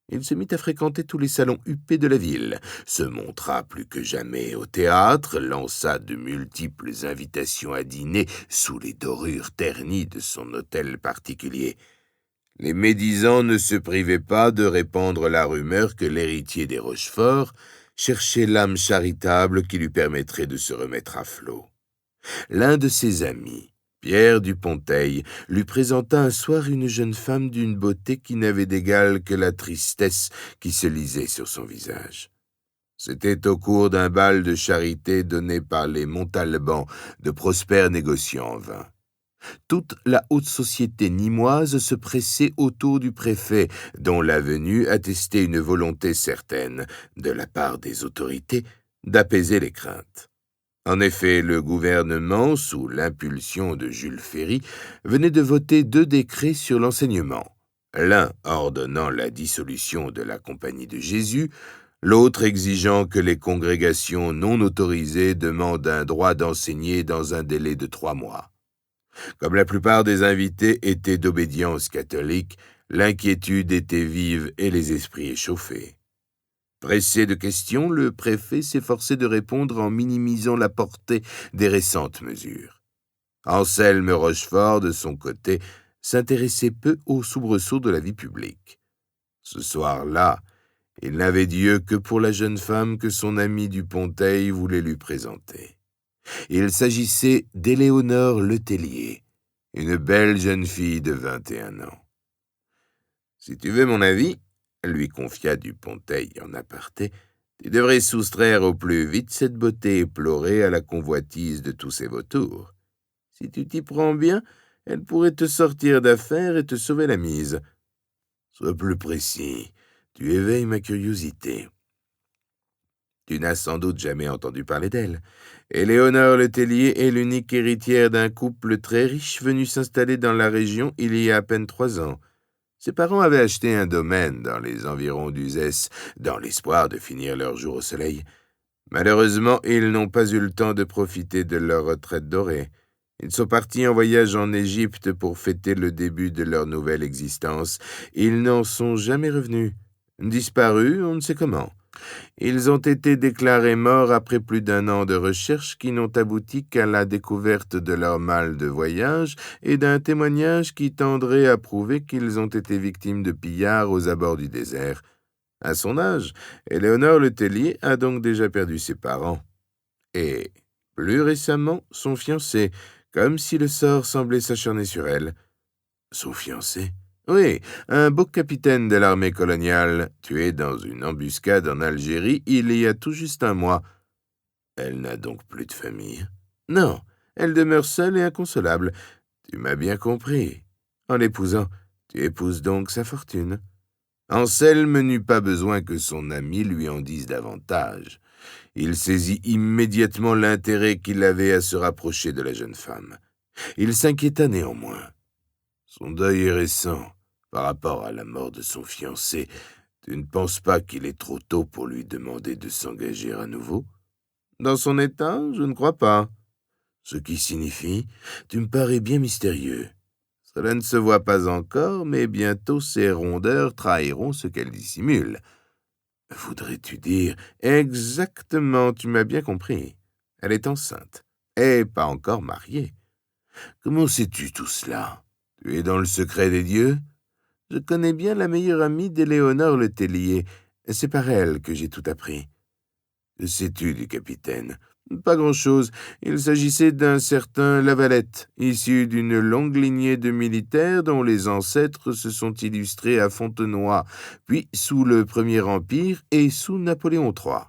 Il se mit à fréquenter tous les salons huppés de la ville, se montra plus que jamais au théâtre, lança de multiples invitations à dîner sous les dorures ternies de son hôtel particulier. Les médisants ne se privaient pas de répandre la rumeur que l'héritier des Rochefort cherchait l'âme charitable qui lui permettrait de se remettre à flot. L'un de ses amis, Pierre Duponteil, lui présenta un soir une jeune femme d'une beauté qui n'avait d'égal que la tristesse qui se lisait sur son visage. C'était au cours d'un bal de charité donné par les Montalban, de prospères négociants en vin. Toute la haute société nîmoise se pressait autour du préfet, dont la venue attestait une volonté certaine, de la part des autorités, d'apaiser les craintes. En effet, le gouvernement, sous l'impulsion de Jules Ferry, venait de voter 2 décrets sur l'enseignement, l'un ordonnant la dissolution de la Compagnie de Jésus, l'autre exigeant que les congrégations non autorisées demandent un droit d'enseigner dans un délai de 3 mois. Comme la plupart des invités étaient d'obédience catholique, l'inquiétude était vive et les esprits échauffés. Pressé de questions, le préfet s'efforçait de répondre en minimisant la portée des récentes mesures. Anselme Rochefort, de son côté, s'intéressait peu aux soubresauts de la vie publique. Ce soir-là, il n'avait Dieu que pour la jeune femme que son ami Duponteil voulait lui présenter. Il s'agissait d'Éléonore Letellier, une belle jeune fille de 21 ans. « Si tu veux mon avis, » lui confia Duponteil en aparté, « tu devrais soustraire au plus vite cette beauté éplorée à la convoitise de tous ces vautours. Si tu t'y prends bien, elle pourrait te sortir d'affaire et te sauver la mise. Sois plus précis, tu éveilles ma curiosité. Tu n'as sans doute jamais entendu parler d'elle. Éléonore Letellier est l'unique héritière d'un couple très riche venu s'installer dans la région il y a à peine 3 ans. Ses parents avaient acheté un domaine dans les environs d'Uzès, dans l'espoir de finir leur jour au soleil. Malheureusement, ils n'ont pas eu le temps de profiter de leur retraite dorée. Ils sont partis en voyage en Égypte pour fêter le début de leur nouvelle existence. Ils n'en sont jamais revenus. Disparus, on ne sait comment. Ils ont été déclarés morts après plus d'1 an de recherches qui n'ont abouti qu'à la découverte de leur mal de voyage et d'un témoignage qui tendrait à prouver qu'ils ont été victimes de pillards aux abords du désert. À son âge, Éléonore Letellier a donc déjà perdu ses parents. Et, plus récemment, son fiancé, comme si le sort semblait s'acharner sur elle. Son fiancé ? Oui, un beau capitaine de l'armée coloniale, tué dans une embuscade en Algérie il y a tout juste 1 mois. Elle n'a donc plus de famille? Non, elle demeure seule et inconsolable. Tu m'as bien compris. En l'épousant, tu épouses donc sa fortune. Anselme n'eut pas besoin que son ami lui en dise davantage. Il saisit immédiatement l'intérêt qu'il avait à se rapprocher de la jeune femme. Il s'inquiéta néanmoins. Son deuil est récent. Par rapport à la mort de son fiancé, tu ne penses pas qu'il est trop tôt pour lui demander de s'engager à nouveau? Dans son état, je ne crois pas. Ce qui signifie « Tu me parais bien mystérieux ». Cela ne se voit pas encore, mais bientôt ces rondeurs trahiront ce qu'elles dissimulent. Voudrais-tu dire « Exactement, tu m'as bien compris. Elle est enceinte, et pas encore mariée. Comment sais-tu tout cela? Tu es dans le secret des dieux? Je connais bien la meilleure amie d'Éléonore Le Tellier. C'est par elle que j'ai tout appris. Que sais-tu du capitaine? Pas grand-chose. Il s'agissait d'un certain Lavalette, issu d'une longue lignée de militaires dont les ancêtres se sont illustrés à Fontenoy, puis sous le Premier Empire et sous Napoléon III.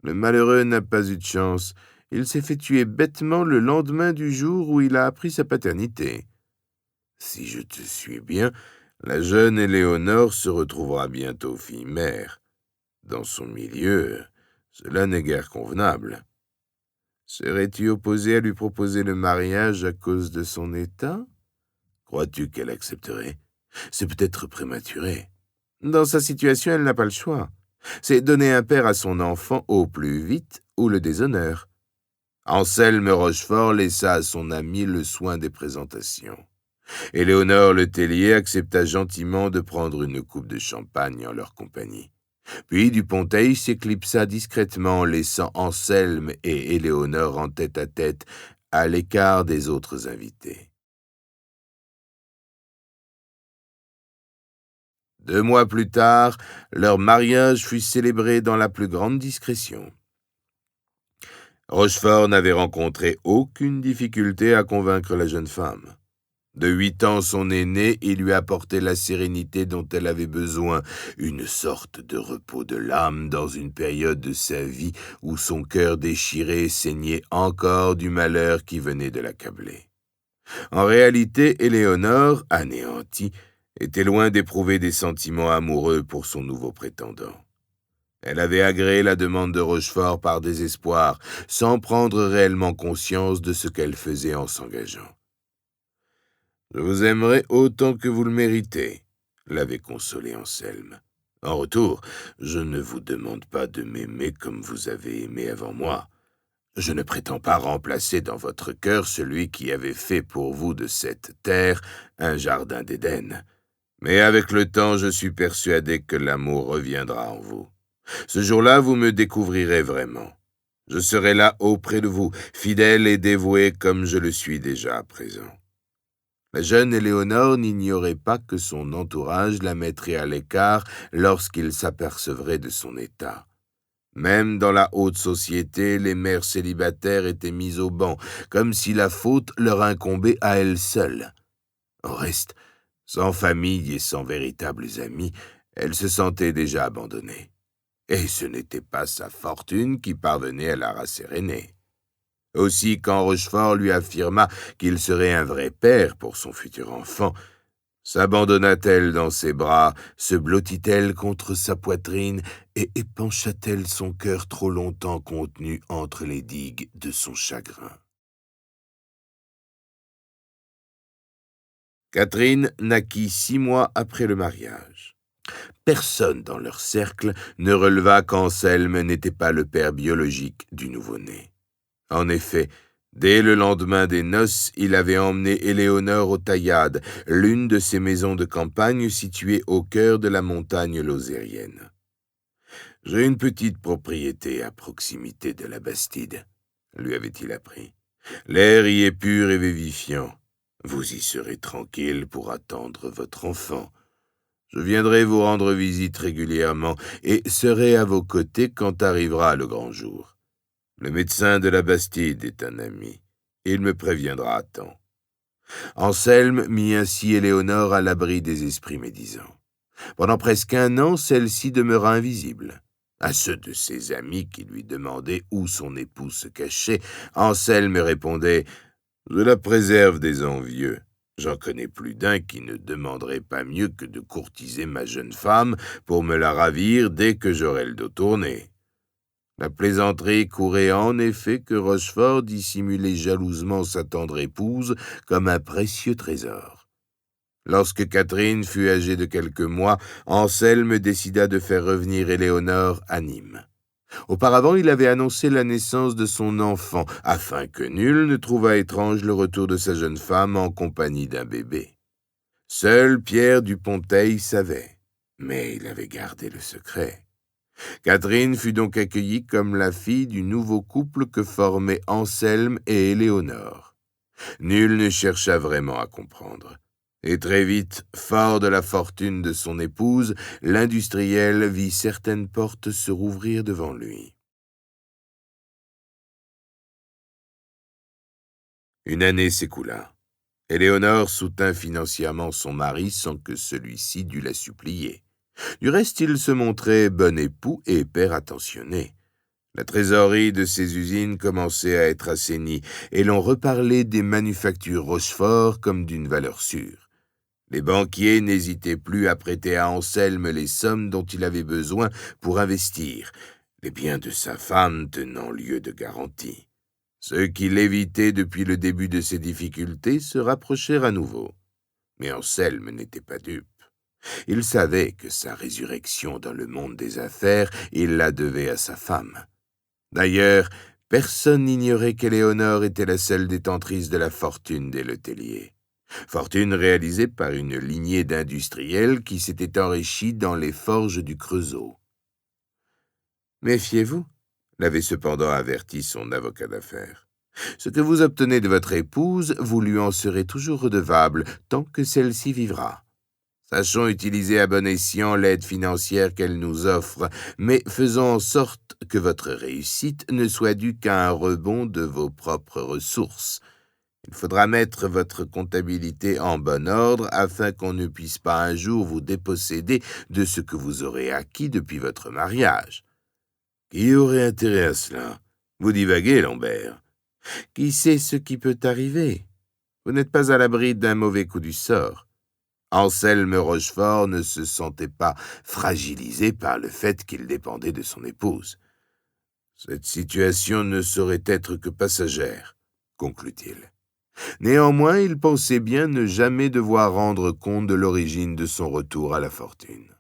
Le malheureux n'a pas eu de chance. Il s'est fait tuer bêtement le lendemain du jour où il a appris sa paternité. Si je te suis bien, la jeune Éléonore se retrouvera bientôt fille-mère. Dans son milieu, cela n'est guère convenable. Serais-tu opposé à lui proposer le mariage à cause de son état? Crois-tu qu'elle accepterait? C'est peut-être prématuré. Dans sa situation, elle n'a pas le choix. C'est donner un père à son enfant au plus vite ou le déshonneur. Anselme Rochefort laissa à son ami le soin des présentations. Éléonore Le Tellier accepta gentiment de prendre une coupe de champagne en leur compagnie. Puis Duponteil s'éclipsa discrètement, laissant Anselme et Éléonore en tête-à-tête, à l'écart des autres invités. 2 mois plus tard, leur mariage fut célébré dans la plus grande discrétion. Rochefort n'avait rencontré aucune difficulté à convaincre la jeune femme. De 8 ans son aîné, il lui apportait la sérénité dont elle avait besoin, une sorte de repos de l'âme dans une période de sa vie où son cœur déchiré saignait encore du malheur qui venait de l'accabler. En réalité, Éléonore, anéantie, était loin d'éprouver des sentiments amoureux pour son nouveau prétendant. Elle avait agréé la demande de Rochefort par désespoir, sans prendre réellement conscience de ce qu'elle faisait en s'engageant. « Je vous aimerai autant que vous le méritez », l'avait consolé Anselme. « En retour, je ne vous demande pas de m'aimer comme vous avez aimé avant moi. Je ne prétends pas remplacer dans votre cœur celui qui avait fait pour vous de cette terre un jardin d'Éden. Mais avec le temps, je suis persuadé que l'amour reviendra en vous. Ce jour-là, vous me découvrirez vraiment. Je serai là auprès de vous, fidèle et dévoué comme je le suis déjà à présent. » La jeune Éléonore n'ignorait pas que son entourage la mettrait à l'écart lorsqu'il s'apercevrait de son état. Même dans la haute société, les mères célibataires étaient mises au ban, comme si la faute leur incombait à elles seules. Au reste, sans famille et sans véritables amis, elle se sentait déjà abandonnée. Et ce n'était pas sa fortune qui parvenait à la rasséréner. Aussi, quand Rochefort lui affirma qu'il serait un vrai père pour son futur enfant, s'abandonna-t-elle dans ses bras, se blottit-elle contre sa poitrine et épancha-t-elle son cœur trop longtemps contenu entre les digues de son chagrin. Catherine naquit 6 mois après le mariage. Personne dans leur cercle ne releva qu'Anselme n'était pas le père biologique du nouveau-né. En effet, dès le lendemain des noces, il avait emmené Éléonore aux Taillades, l'une de ces maisons de campagne situées au cœur de la montagne lozérienne. « J'ai une petite propriété à proximité de la Bastide, » lui avait-il appris. « L'air y est pur et vivifiant. Vous y serez tranquille pour attendre votre enfant. Je viendrai vous rendre visite régulièrement et serai à vos côtés quand arrivera le grand jour. Le médecin de la Bastide est un ami. Il me préviendra à temps. » Anselme mit ainsi Éléonore à l'abri des esprits médisants. Pendant presque 1 an, celle-ci demeura invisible. À ceux de ses amis qui lui demandaient où son époux se cachait, Anselme répondait « Je la préserve des envieux. J'en connais plus d'un qui ne demanderait pas mieux que de courtiser ma jeune femme pour me la ravir dès que j'aurai le dos tourné. » La plaisanterie courait en effet que Rochefort dissimulait jalousement sa tendre épouse comme un précieux trésor. Lorsque Catherine fut âgée de quelques mois, Anselme décida de faire revenir Éléonore à Nîmes. Auparavant, il avait annoncé la naissance de son enfant, afin que nul ne trouvât étrange le retour de sa jeune femme en compagnie d'un bébé. Seul Pierre Duponteil savait, mais il avait gardé le secret. Catherine fut donc accueillie comme la fille du nouveau couple que formaient Anselme et Éléonore. Nul ne chercha vraiment à comprendre. Et très vite, fort de la fortune de son épouse, l'industriel vit certaines portes se rouvrir devant lui. Une année s'écoula. Éléonore soutint financièrement son mari sans que celui-ci dût la supplier. Du reste, il se montrait bon époux et père attentionné. La trésorerie de ses usines commençait à être assainie, et l'on reparlait des manufactures Rochefort comme d'une valeur sûre. Les banquiers n'hésitaient plus à prêter à Anselme les sommes dont il avait besoin pour investir, les biens de sa femme tenant lieu de garantie. Ceux qui l'évitaient depuis le début de ses difficultés se rapprochèrent à nouveau. Mais Anselme n'était pas dupe. Il savait que sa résurrection dans le monde des affaires, il la devait à sa femme. D'ailleurs, personne n'ignorait qu'Éléonore était la seule détentrice de la fortune des Letellier. Fortune réalisée par une lignée d'industriels qui s'étaient enrichis dans les forges du Creusot. Méfiez-vous, l'avait cependant averti son avocat d'affaires. Ce que vous obtenez de votre épouse, vous lui en serez toujours redevable tant que celle-ci vivra. Sachons utiliser à bon escient l'aide financière qu'elle nous offre, mais faisons en sorte que votre réussite ne soit due qu'à un rebond de vos propres ressources. Il faudra mettre votre comptabilité en bon ordre afin qu'on ne puisse pas un jour vous déposséder de ce que vous aurez acquis depuis votre mariage. Qui aurait intérêt à cela? Vous divaguez, Lambert. Qui sait ce qui peut arriver? Vous n'êtes pas à l'abri d'un mauvais coup du sort. Anselme Rochefort ne se sentait pas fragilisé par le fait qu'il dépendait de son épouse. Cette situation ne saurait être que passagère, conclut-il. Néanmoins, il pensait bien ne jamais devoir rendre compte de l'origine de son retour à la fortune.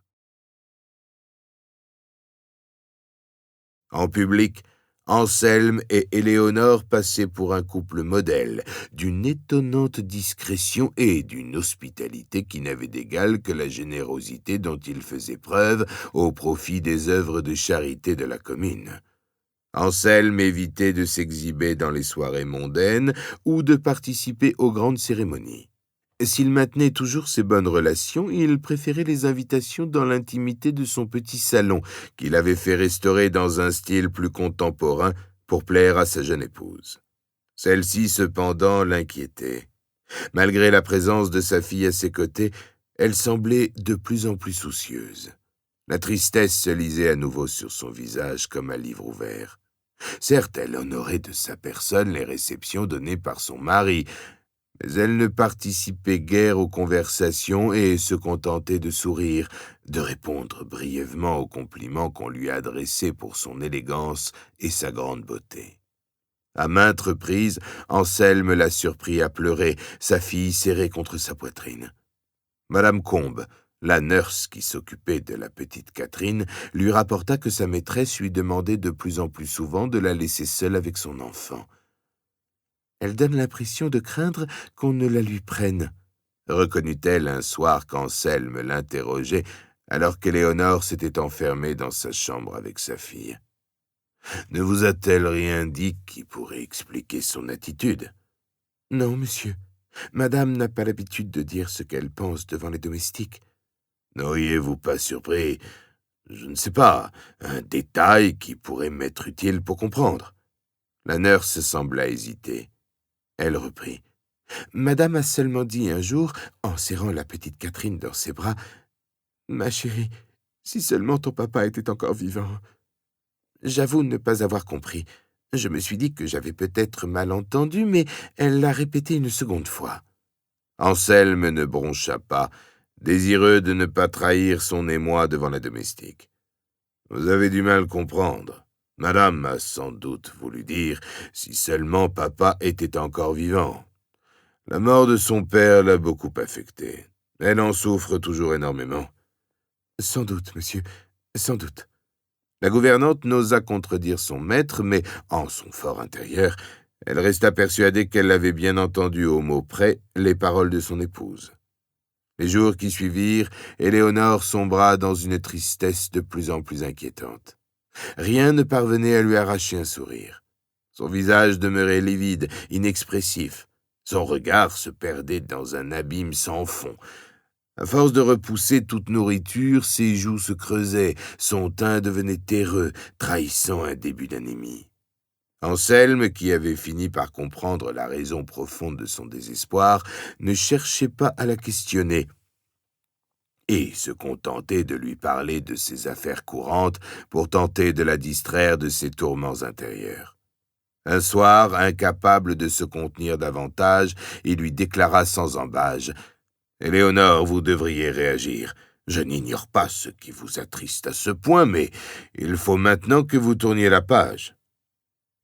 En public, Anselme et Éléonore passaient pour un couple modèle, d'une étonnante discrétion et d'une hospitalité qui n'avait d'égal que la générosité dont ils faisaient preuve au profit des œuvres de charité de la commune. Anselme évitait de s'exhiber dans les soirées mondaines ou de participer aux grandes cérémonies. S'il maintenait toujours ses bonnes relations, il préférait les invitations dans l'intimité de son petit salon, qu'il avait fait restaurer dans un style plus contemporain pour plaire à sa jeune épouse. Celle-ci, cependant, l'inquiétait. Malgré la présence de sa fille à ses côtés, elle semblait de plus en plus soucieuse. La tristesse se lisait à nouveau sur son visage comme un livre ouvert. Certes, elle honorait de sa personne les réceptions données par son mari, mais elle ne participait guère aux conversations et se contentait de sourire, de répondre brièvement aux compliments qu'on lui adressait pour son élégance et sa grande beauté. À maintes reprises, Anselme la surprit à pleurer, sa fille serrée contre sa poitrine. Madame Combes, la nurse qui s'occupait de la petite Catherine, lui rapporta que sa maîtresse lui demandait de plus en plus souvent de la laisser seule avec son enfant. Elle donne l'impression de craindre qu'on ne la lui prenne, reconnut-elle un soir qu'Anselme l'interrogeait, alors qu'Éléonore s'était enfermée dans sa chambre avec sa fille. Ne vous a-t-elle rien dit qui pourrait expliquer son attitude? Non, monsieur. Madame n'a pas l'habitude de dire ce qu'elle pense devant les domestiques. N'auriez-vous pas surpris, je ne sais pas, un détail qui pourrait m'être utile pour comprendre? La nurse sembla hésiter. Elle reprit. Madame a seulement dit un jour, en serrant la petite Catherine dans ses bras, « Ma chérie, si seulement ton papa était encore vivant. » J'avoue ne pas avoir compris. Je me suis dit que j'avais peut-être mal entendu, mais elle l'a répété une seconde fois. Anselme ne broncha pas, désireux de ne pas trahir son émoi devant la domestique. « Vous avez du mal comprendre. Madame a sans doute voulu dire si seulement papa était encore vivant. La mort de son père l'a beaucoup affectée. Elle en souffre toujours énormément. » Sans doute, monsieur, sans doute. La gouvernante n'osa contredire son maître, mais, en son fort intérieur, elle resta persuadée qu'elle avait bien entendu au mot près les paroles de son épouse. Les jours qui suivirent, Éléonore sombra dans une tristesse de plus en plus inquiétante. Rien ne parvenait à lui arracher un sourire. Son visage demeurait livide, inexpressif. Son regard se perdait dans un abîme sans fond. À force de repousser toute nourriture, ses joues se creusaient, son teint devenait terreux, trahissant un début d'anémie. Anselme, qui avait fini par comprendre la raison profonde de son désespoir, ne cherchait pas à la questionner et se contentait de lui parler de ses affaires courantes pour tenter de la distraire de ses tourments intérieurs. Un soir, incapable de se contenir davantage, il lui déclara sans ambages: « Éléonore, vous devriez réagir. Je n'ignore pas ce qui vous attriste à ce point, mais il faut maintenant que vous tourniez la page. »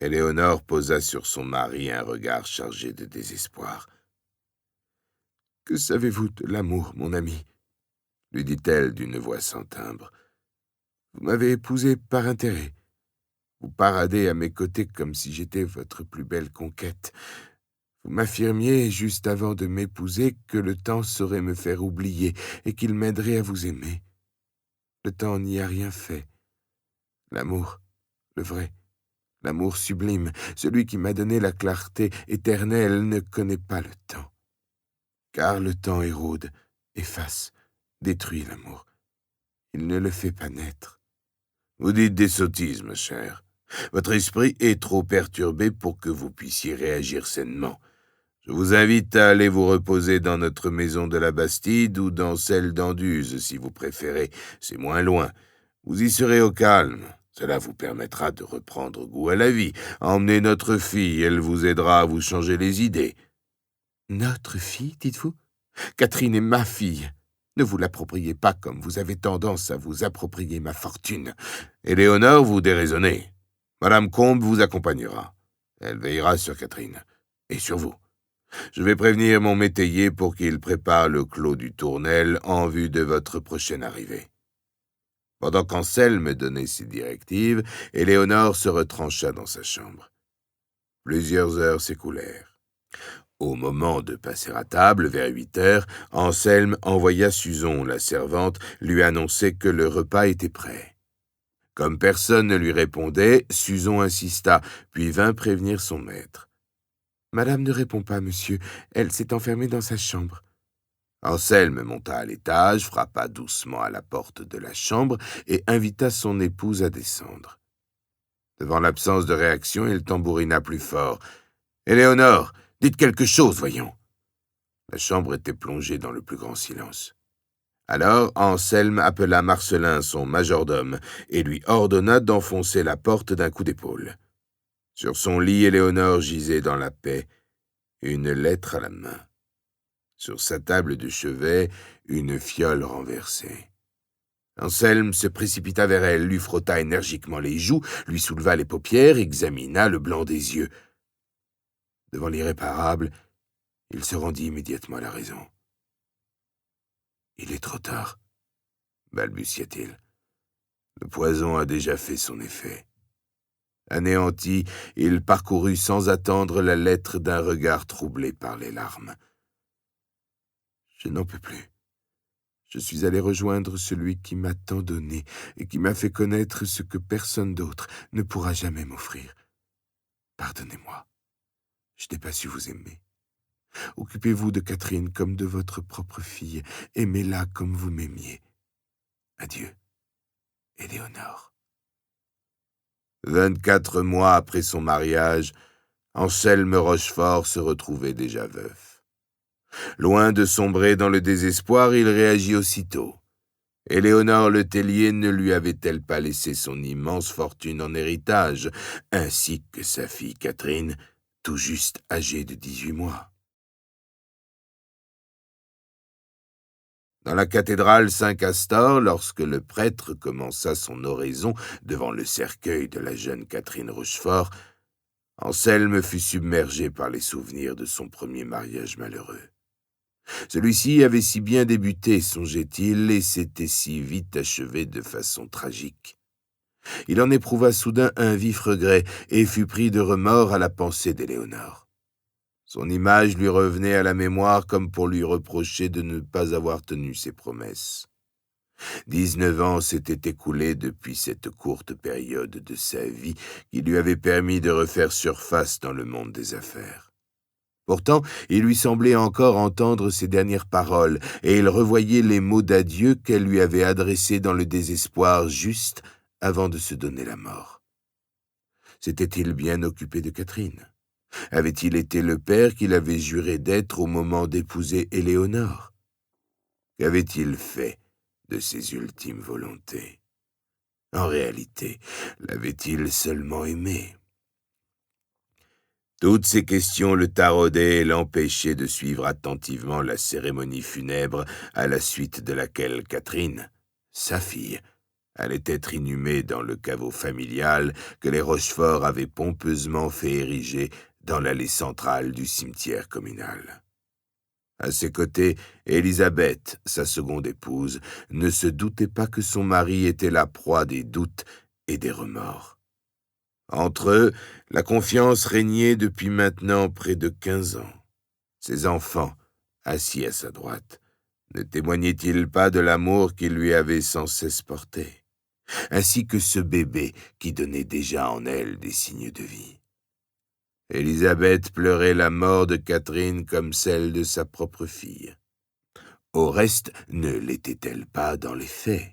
Éléonore posa sur son mari un regard chargé de désespoir. « Que savez-vous de l'amour, mon ami ?» lui dit-elle d'une voix sans timbre. « Vous m'avez épousé par intérêt. Vous paradez à mes côtés comme si j'étais votre plus belle conquête. Vous m'affirmiez, juste avant de m'épouser, que le temps saurait me faire oublier et qu'il m'aiderait à vous aimer. Le temps n'y a rien fait. L'amour, le vrai, l'amour sublime, celui qui m'a donné la clarté éternelle, ne connaît pas le temps. Car le temps érode, efface, détruit l'amour. Il ne le fait pas naître. » « Vous dites des sottises, ma chère. Votre esprit est trop perturbé pour que vous puissiez réagir sainement. Je vous invite à aller vous reposer dans notre maison de la Bastide ou dans celle d'Anduze, si vous préférez. C'est moins loin. Vous y serez au calme. Cela vous permettra de reprendre goût à la vie. Emmenez notre fille, elle vous aidera à vous changer les idées. »« Notre fille, dites-vous ? Catherine est ma fille. Ne vous l'appropriez pas comme vous avez tendance à vous approprier ma fortune. Éléonore, vous déraisonnez. Madame Combe vous accompagnera. Elle veillera sur Catherine. Et sur vous. Je vais prévenir mon métayer pour qu'il prépare le clos du Tournel en vue de votre prochaine arrivée. » Pendant qu'Anselme donnait ses directives, Éléonore se retrancha dans sa chambre. Plusieurs heures s'écoulèrent. Au moment de passer à table, vers 8 heures, Anselme envoya Suzon, la servante, lui annoncer que le repas était prêt. Comme personne ne lui répondait, Suzon insista, puis vint prévenir son maître. « Madame ne répond pas, monsieur. Elle s'est enfermée dans sa chambre. » Anselme monta à l'étage, frappa doucement à la porte de la chambre et invita son épouse à descendre. Devant l'absence de réaction, il tambourina plus fort. « Éléonore, dites quelque chose, voyons. » La chambre était plongée dans le plus grand silence. Alors Anselme appela Marcelin, son majordome, et lui ordonna d'enfoncer la porte d'un coup d'épaule. Sur son lit, Éléonore gisait dans la paix, une lettre à la main. Sur sa table de chevet, une fiole renversée. Anselme se précipita vers elle, lui frotta énergiquement les joues, lui souleva les paupières, examina le blanc des yeux. Devant l'irréparable, il se rendit immédiatement à la raison. « Il est trop tard, » balbutia-t-il. « Le poison a déjà fait son effet. » Anéanti, il parcourut sans attendre la lettre d'un regard troublé par les larmes. « Je n'en peux plus. Je suis allé rejoindre celui qui m'a tant donné et qui m'a fait connaître ce que personne d'autre ne pourra jamais m'offrir. Pardonnez-moi. Je n'ai pas su vous aimer. Occupez-vous de Catherine comme de votre propre fille. Aimez-la comme vous m'aimiez. Adieu, Éléonore. » 24 mois après son mariage, Anselme Rochefort se retrouvait déjà veuf. Loin de sombrer dans le désespoir, il réagit aussitôt. Éléonore Le Tellier ne lui avait-elle pas laissé son immense fortune en héritage, ainsi que sa fille Catherine, tout juste âgée de 18 mois. Dans la cathédrale Saint-Castor, lorsque le prêtre commença son oraison devant le cercueil de la jeune Catherine Rochefort, Anselme fut submergé par les souvenirs de son premier mariage malheureux. Celui-ci avait si bien débuté, songeait-il, et s'était si vite achevé de façon tragique. Il en éprouva soudain un vif regret et fut pris de remords à la pensée d'Éléonore. Son image lui revenait à la mémoire comme pour lui reprocher de ne pas avoir tenu ses promesses. 19 ans s'étaient écoulés depuis cette courte période de sa vie qui lui avait permis de refaire surface dans le monde des affaires. Pourtant, il lui semblait encore entendre ses dernières paroles, et il revoyait les mots d'adieu qu'elle lui avait adressés dans le désespoir juste avant de se donner la mort. S'était-il bien occupé de Catherine? Avait-il été le père qu'il avait juré d'être au moment d'épouser Éléonore? Qu'avait-il fait de ses ultimes volontés? En réalité, l'avait-il seulement aimée? Toutes ces questions le taraudaient et l'empêchaient de suivre attentivement la cérémonie funèbre à la suite de laquelle Catherine, sa fille, allait être inhumée dans le caveau familial que les Rochefort avaient pompeusement fait ériger dans l'allée centrale du cimetière communal. À ses côtés, Élisabeth, sa seconde épouse, ne se doutait pas que son mari était la proie des doutes et des remords. Entre eux, la confiance régnait depuis maintenant près de 15 ans. Ses enfants, assis à sa droite, ne témoignaient-ils pas de l'amour qu'il lui avait sans cesse porté, ainsi que ce bébé qui donnait déjà en elle des signes de vie? Élisabeth pleurait la mort de Catherine comme celle de sa propre fille. Au reste, ne l'était-elle pas dans les faits?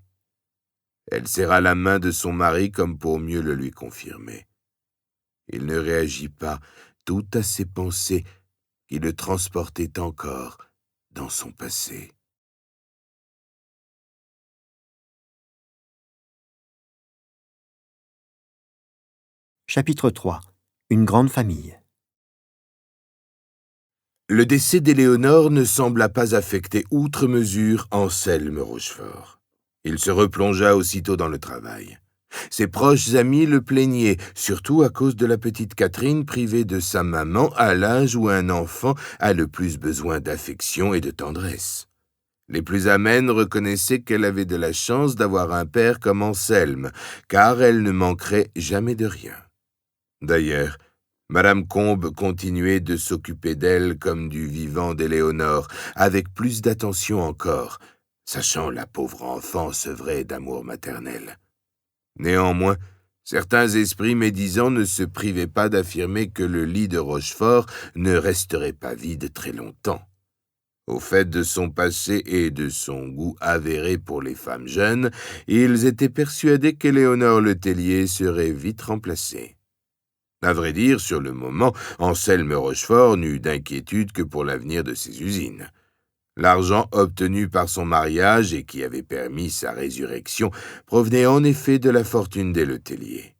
Elle serra la main de son mari comme pour mieux le lui confirmer. Il ne réagit pas, tout à ses pensées qui le transportaient encore dans son passé. Chapitre 3. Une grande famille. Le décès d'Éléonore ne sembla pas affecter outre mesure Anselme Rochefort. Il se replongea aussitôt dans le travail. Ses proches amis le plaignaient, surtout à cause de la petite Catherine privée de sa maman à l'âge où un enfant a le plus besoin d'affection et de tendresse. Les plus amènes reconnaissaient qu'elle avait de la chance d'avoir un père comme Anselme, car elle ne manquerait jamais de rien. D'ailleurs, Madame Combes continuait de s'occuper d'elle comme du vivant d'Éléonore, avec plus d'attention encore, sachant la pauvre enfant sevrée d'amour maternel. Néanmoins, certains esprits médisants ne se privaient pas d'affirmer que le lit de Rochefort ne resterait pas vide très longtemps. Au fait de son passé et de son goût avéré pour les femmes jeunes, ils étaient persuadés qu'Éléonore Letellier serait vite remplacée. À vrai dire, sur le moment, Anselme Rochefort n'eut d'inquiétude que pour l'avenir de ses usines. L'argent obtenu par son mariage et qui avait permis sa résurrection provenait en effet de la fortune des Letellier.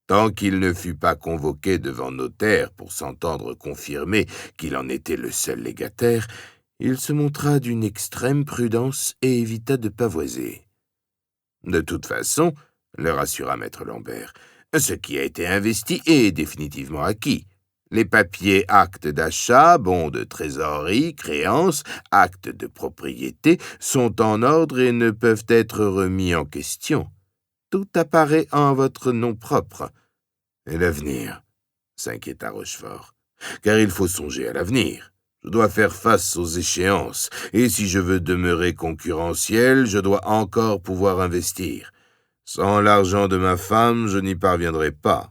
Tant qu'il ne fut pas convoqué devant notaire pour s'entendre confirmer qu'il en était le seul légataire, il se montra d'une extrême prudence et évita de pavoiser. De toute façon, le rassura maître Lambert, ce qui a été investi est définitivement acquis. Les papiers actes d'achat, bons de trésorerie, créances, actes de propriété sont en ordre et ne peuvent être remis en question. Tout apparaît en votre nom propre. Et l'avenir, s'inquiéta Rochefort, car il faut songer à l'avenir. Je dois faire face aux échéances, et si je veux demeurer concurrentiel, je dois encore pouvoir investir. Sans l'argent de ma femme, je n'y parviendrai pas.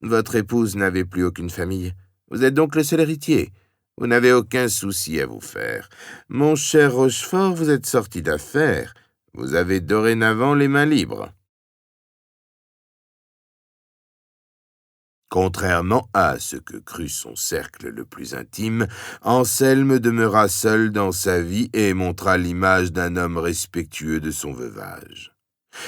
Votre épouse n'avait plus aucune famille. Vous êtes donc le seul héritier. Vous n'avez aucun souci à vous faire. Mon cher Rochefort, vous êtes sorti d'affaires. Vous avez dorénavant les mains libres. Contrairement à ce que crut son cercle le plus intime, Anselme demeura seul dans sa vie et montra l'image d'un homme respectueux de son veuvage.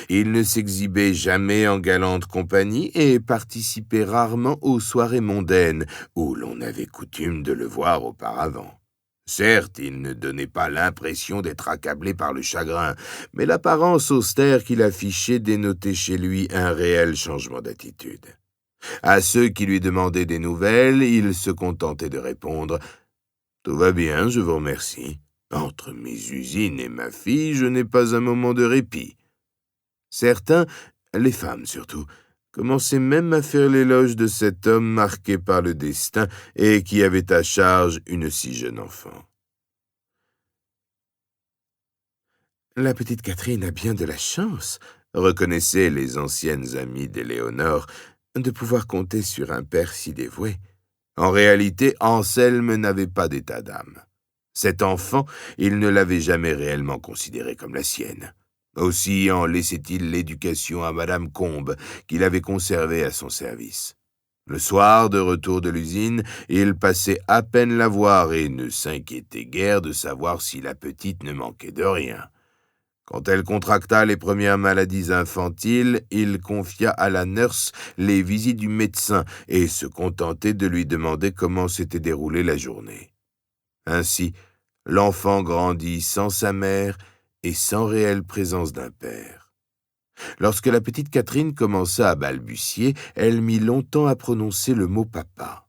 Il ne s'exhibait jamais en galante compagnie et participait rarement aux soirées mondaines où l'on avait coutume de le voir auparavant. Certes, il ne donnait pas l'impression d'être accablé par le chagrin, mais l'apparence austère qu'il affichait dénotait chez lui un réel changement d'attitude. À ceux qui lui demandaient des nouvelles, il se contentait de répondre « Tout va bien, je vous remercie. Entre mes usines et ma fille, je n'ai pas un moment de répit. » Certains, Les femmes, surtout, commençaient même à faire l'éloge de cet homme marqué par le destin et qui avait à charge une si jeune enfant. La petite Catherine a bien de la chance, reconnaissaient les anciennes amies d'Éléonore, de pouvoir compter sur un père si dévoué. En réalité, Anselme n'avait pas d'état d'âme. Cet enfant, il ne l'avait jamais réellement considéré comme la sienne. Aussi en laissait-il l'éducation à Madame Combes, qu'il avait conservée à son service. Le soir, de retour de l'usine, il passait à peine la voir et ne s'inquiétait guère de savoir si la petite ne manquait de rien. Quand elle contracta les premières maladies infantiles, il confia à la nurse les visites du médecin et se contentait de lui demander comment s'était déroulée la journée. Ainsi, l'enfant grandit sans sa mère et sans réelle présence d'un père. Lorsque la petite Catherine commença à balbutier, elle mit longtemps à prononcer le mot « papa ».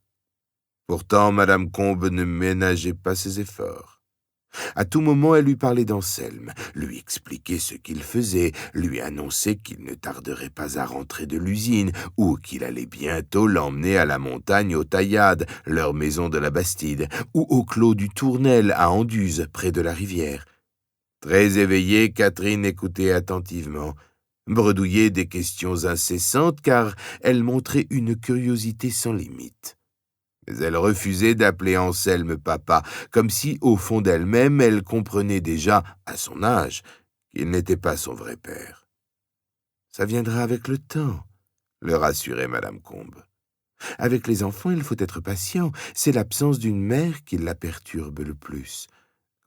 Pourtant, Madame Combes ne ménageait pas ses efforts. À tout moment, elle lui parlait d'Anselme, lui expliquait ce qu'il faisait, lui annonçait qu'il ne tarderait pas à rentrer de l'usine ou qu'il allait bientôt l'emmener à la montagne aux Taillades, leur maison de la Bastide, ou au clos du Tournel à Anduze, près de la rivière. Très éveillée, Catherine écoutait attentivement, bredouillait des questions incessantes car elle montrait une curiosité sans limite. Mais elle refusait d'appeler Anselme papa, comme si, au fond d'elle-même, elle comprenait déjà, à son âge, qu'il n'était pas son vrai père. « Ça viendra avec le temps », le rassurait Madame Combes. « Avec les enfants, il faut être patient. C'est l'absence d'une mère qui la perturbe le plus.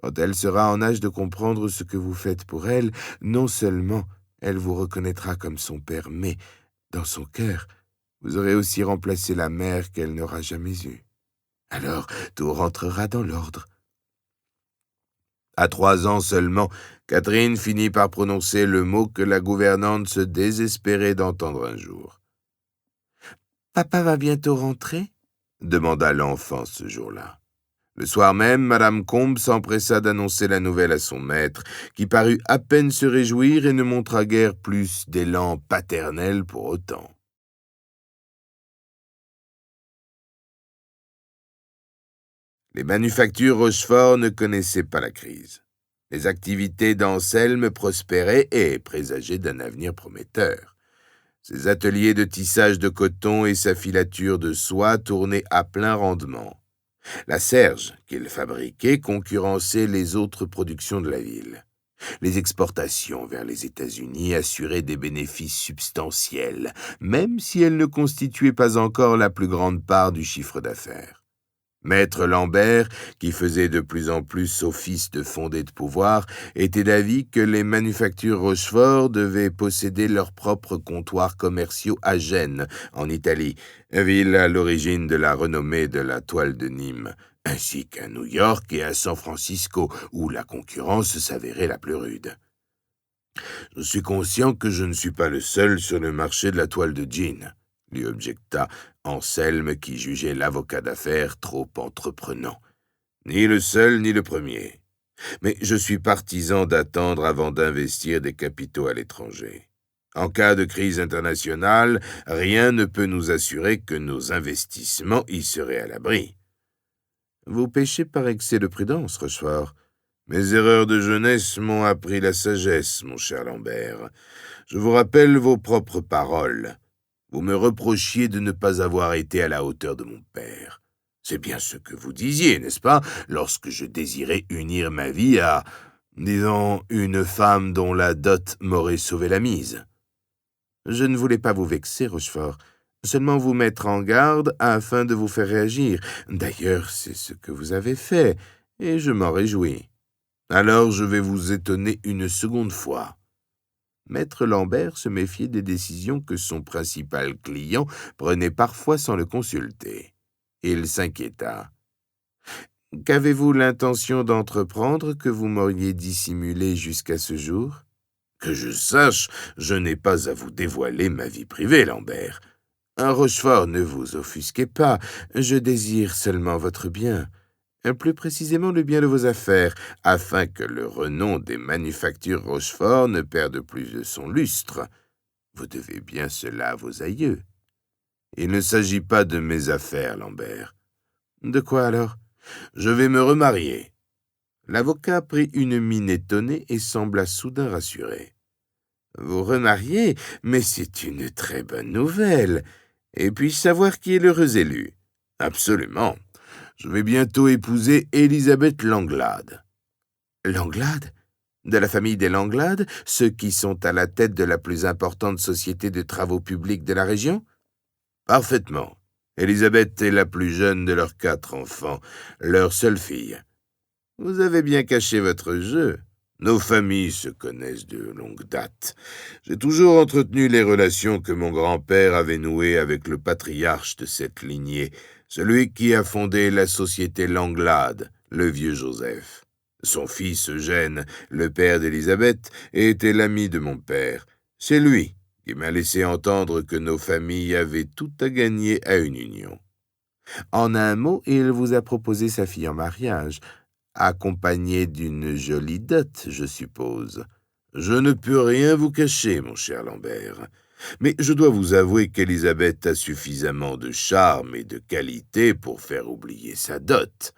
Quand elle sera en âge de comprendre ce que vous faites pour elle, non seulement elle vous reconnaîtra comme son père, mais, dans son cœur, vous aurez aussi remplacé la mère qu'elle n'aura jamais eue. Alors, tout rentrera dans l'ordre. » À 3 ans seulement, Catherine finit par prononcer le mot que la gouvernante se désespérait d'entendre un jour. « Papa va bientôt rentrer ?» demanda l'enfant ce jour-là. Le soir même, Madame Combes s'empressa d'annoncer la nouvelle à son maître, qui parut à peine se réjouir et ne montra guère plus d'élan paternel pour autant. Les manufactures Rochefort ne connaissaient pas la crise. Les activités d'Anselme prospéraient et présageaient d'un avenir prometteur. Ses ateliers de tissage de coton et sa filature de soie tournaient à plein rendement. La serge qu'il fabriquait concurrençait les autres productions de la ville. Les exportations vers les États-Unis assuraient des bénéfices substantiels, même si elles ne constituaient pas encore la plus grande part du chiffre d'affaires. Maître Lambert, qui faisait de plus en plus office de fondé de pouvoir, était d'avis que les manufactures Rochefort devaient posséder leurs propres comptoirs commerciaux à Gênes, en Italie, ville à l'origine de la renommée de la toile de Nîmes, ainsi qu'à New York et à San Francisco, où la concurrence s'avérait la plus rude. « Je suis conscient que je ne suis pas le seul sur le marché de la toile de jean », lui objecta Anselme qui jugeait l'avocat d'affaires trop entreprenant. « Ni le seul, ni le premier. Mais je suis partisan d'attendre avant d'investir des capitaux à l'étranger. En cas de crise internationale, rien ne peut nous assurer que nos investissements y seraient à l'abri. » « Vous péchez par excès de prudence, Rochefort. Mes erreurs de jeunesse m'ont appris la sagesse, mon cher Lambert. Je vous rappelle vos propres paroles. Vous me reprochiez de ne pas avoir été à la hauteur de mon père. C'est bien ce que vous disiez, n'est-ce pas, lorsque je désirais unir ma vie à, disons, une femme dont la dot m'aurait sauvé la mise. Je ne voulais pas vous vexer, Rochefort, seulement vous mettre en garde afin de vous faire réagir. D'ailleurs, c'est ce que vous avez fait, et je m'en réjouis. Alors je vais vous étonner une seconde fois. » Maître Lambert se méfiait des décisions que son principal client prenait parfois sans le consulter. Il s'inquiéta. « Qu'avez-vous l'intention d'entreprendre que vous m'auriez dissimulé jusqu'à ce jour ? » « Que je sache, je n'ai pas à vous dévoiler ma vie privée, Lambert. Un Rochefort, ne vous offusquez pas, je désire seulement votre bien. Plus précisément le bien de vos affaires, afin que le renom des manufactures Rochefort ne perde plus de son lustre. Vous devez bien cela à vos aïeux. Il ne s'agit pas de mes affaires, Lambert. De quoi alors? Je vais me remarier. L'avocat prit une mine étonnée et sembla soudain rassuré. Vous remariez? Mais c'est une très bonne nouvelle. Et puis-je savoir qui est l'heureux élu? Absolument. Je vais bientôt épouser Élisabeth Langlade. Langlade? De la famille des Langlade, ceux qui sont à la tête de la plus importante société de travaux publics de la région? Parfaitement. Élisabeth est la plus jeune de leurs 4 enfants, leur seule fille. Vous avez bien caché votre jeu. Nos familles se connaissent de longue date. J'ai toujours entretenu les relations que mon grand-père avait nouées avec le patriarche de cette lignée, celui qui a fondé la société Langlade, le vieux Joseph. Son fils Eugène, le père d'Élisabeth, était l'ami de mon père. C'est lui qui m'a laissé entendre que nos familles avaient tout à gagner à une union. En un mot, il vous a proposé sa fille en mariage, accompagnée d'une jolie dot, je suppose. Je ne peux rien vous cacher, mon cher Lambert. Mais je dois vous avouer qu'Élisabeth a suffisamment de charme et de qualité pour faire oublier sa dot.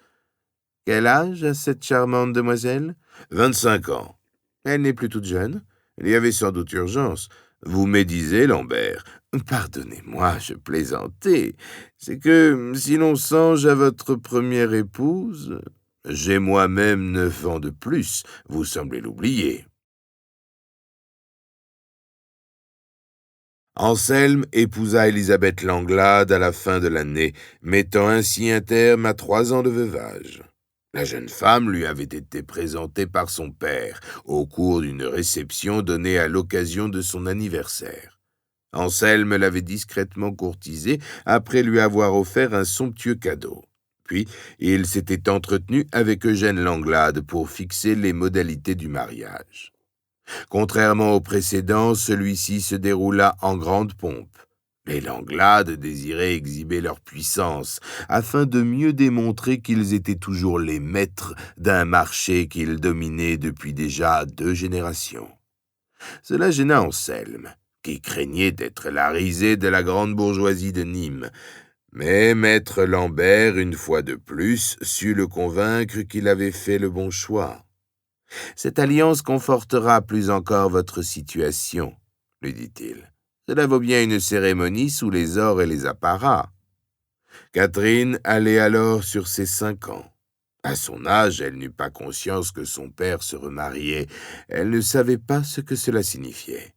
Quel âge a cette charmante demoiselle? 25 ans. Elle n'est plus toute jeune. Il y avait sans doute urgence. Vous médisez, Lambert. Pardonnez-moi, je plaisantais. C'est que, si l'on songe à votre première épouse, j'ai moi-même 9 ans de plus. Vous semblez l'oublier. Anselme épousa Élisabeth Langlade à la fin de l'année, mettant ainsi un terme à 3 ans de veuvage. La jeune femme lui avait été présentée par son père au cours d'une réception donnée à l'occasion de son anniversaire. Anselme l'avait discrètement courtisée après lui avoir offert un somptueux cadeau. Puis, il s'était entretenu avec Eugène Langlade pour fixer les modalités du mariage. Contrairement au précédent, celui-ci se déroula en grande pompe. Les Langlade désiraient exhiber leur puissance, afin de mieux démontrer qu'ils étaient toujours les maîtres d'un marché qu'ils dominaient depuis déjà 2 générations. Cela gêna Anselme, qui craignait d'être la risée de la grande bourgeoisie de Nîmes. Mais maître Lambert, une fois de plus, sut le convaincre qu'il avait fait le bon choix. « Cette alliance confortera plus encore votre situation, » lui dit-il. « Cela vaut bien une cérémonie sous les ors et les apparats. » Catherine allait alors sur ses 5 ans. À son âge, elle n'eut pas conscience que son père se remariait. Elle ne savait pas ce que cela signifiait.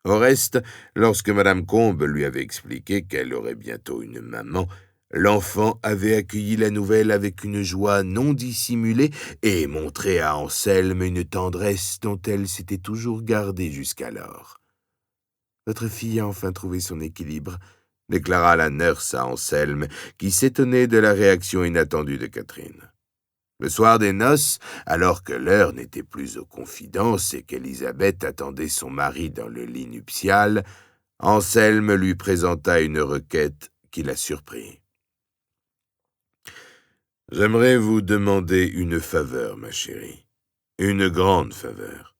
Au reste, lorsque Madame Combe lui avait expliqué qu'elle aurait bientôt une maman, l'enfant avait accueilli la nouvelle avec une joie non dissimulée et montré à Anselme une tendresse dont elle s'était toujours gardée jusqu'alors. « Votre fille a enfin trouvé son équilibre », déclara la nurse à Anselme, qui s'étonnait de la réaction inattendue de Catherine. Le soir des noces, alors que l'heure n'était plus aux confidences et qu'Élisabeth attendait son mari dans le lit nuptial, Anselme lui présenta une requête qui la surprit. « J'aimerais vous demander une faveur, ma chérie. Une grande faveur. »«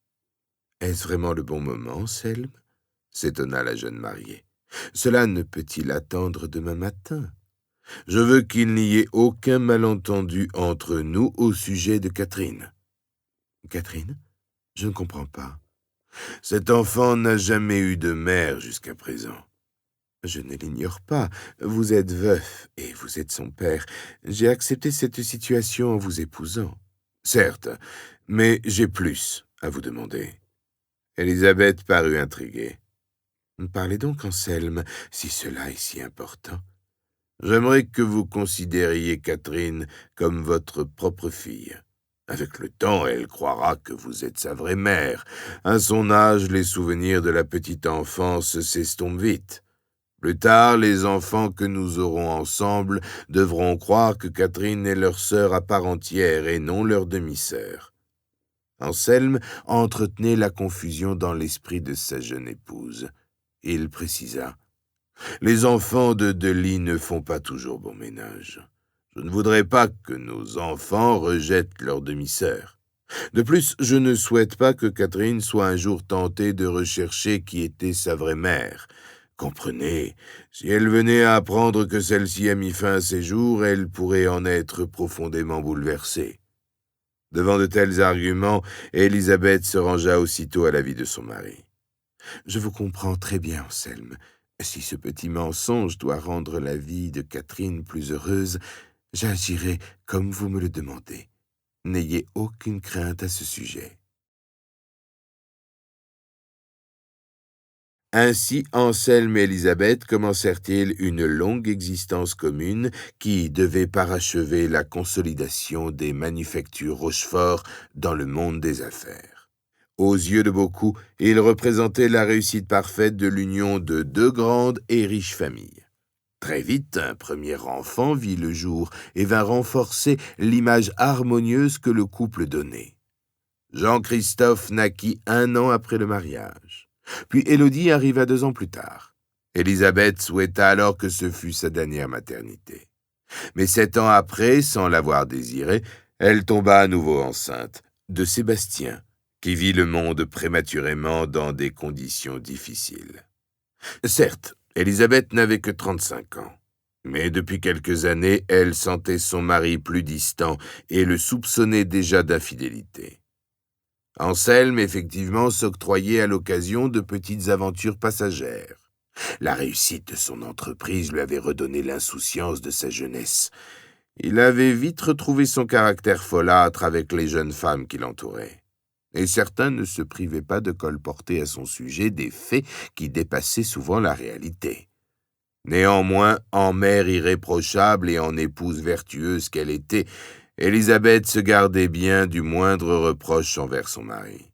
Est-ce vraiment le bon moment, Anselme ?» s'étonna la jeune mariée. « Cela ne peut-il attendre demain matin? Je veux qu'il n'y ait aucun malentendu entre nous au sujet de Catherine. »« Catherine? Je ne comprends pas. »« Cet enfant n'a jamais eu de mère jusqu'à présent. »« Je ne l'ignore pas. Vous êtes veuf et vous êtes son père. J'ai accepté cette situation en vous épousant. »« Certes, mais j'ai plus à vous demander. » Élisabeth parut intriguée. « Parlez donc, Anselme, si cela est si important. » « J'aimerais que vous considériez Catherine comme votre propre fille. Avec le temps, elle croira que vous êtes sa vraie mère. À son âge, les souvenirs de la petite enfance s'estompent vite. Plus tard, les enfants que nous aurons ensemble devront croire que Catherine est leur sœur à part entière et non leur demi-sœur. » Anselme entretenait la confusion dans l'esprit de sa jeune épouse. Il précisa. Les enfants de Delis ne font pas toujours bon ménage. Je ne voudrais pas que nos enfants rejettent leur demi-sœur. De plus, je ne souhaite pas que Catherine soit un jour tentée de rechercher qui était sa vraie mère. Comprenez, si elle venait à apprendre que celle-ci a mis fin à ses jours, elle pourrait en être profondément bouleversée. Devant de tels arguments, Élisabeth se rangea aussitôt à l'avis de son mari. « Je vous comprends très bien, Anselme. Si ce petit mensonge doit rendre la vie de Catherine plus heureuse, j'agirai comme vous me le demandez. N'ayez aucune crainte à ce sujet. » Ainsi, Anselme et Élisabeth commencèrent-ils une longue existence commune qui devait parachever la consolidation des manufactures Rochefort dans le monde des affaires. Aux yeux de beaucoup, il représentait la réussite parfaite de l'union de deux grandes et riches familles. Très vite, un premier enfant vit le jour et vint renforcer l'image harmonieuse que le couple donnait. Jean-Christophe naquit 1 an après le mariage. Puis Élodie arriva 2 ans plus tard. Élisabeth souhaita alors que ce fût sa dernière maternité. Mais 7 ans après, sans l'avoir désiré, elle tomba à nouveau enceinte de Sébastien, qui vit le monde prématurément dans des conditions difficiles. Certes, Élisabeth n'avait que 35 ans. Mais depuis quelques années, elle sentait son mari plus distant et le soupçonnait déjà d'infidélité. Anselme, effectivement, s'octroyait à l'occasion de petites aventures passagères. La réussite de son entreprise lui avait redonné l'insouciance de sa jeunesse. Il avait vite retrouvé son caractère folâtre avec les jeunes femmes qui l'entouraient. Et certains ne se privaient pas de colporter à son sujet des faits qui dépassaient souvent la réalité. Néanmoins, en mère irréprochable et en épouse vertueuse qu'elle était, Élisabeth se gardait bien du moindre reproche envers son mari.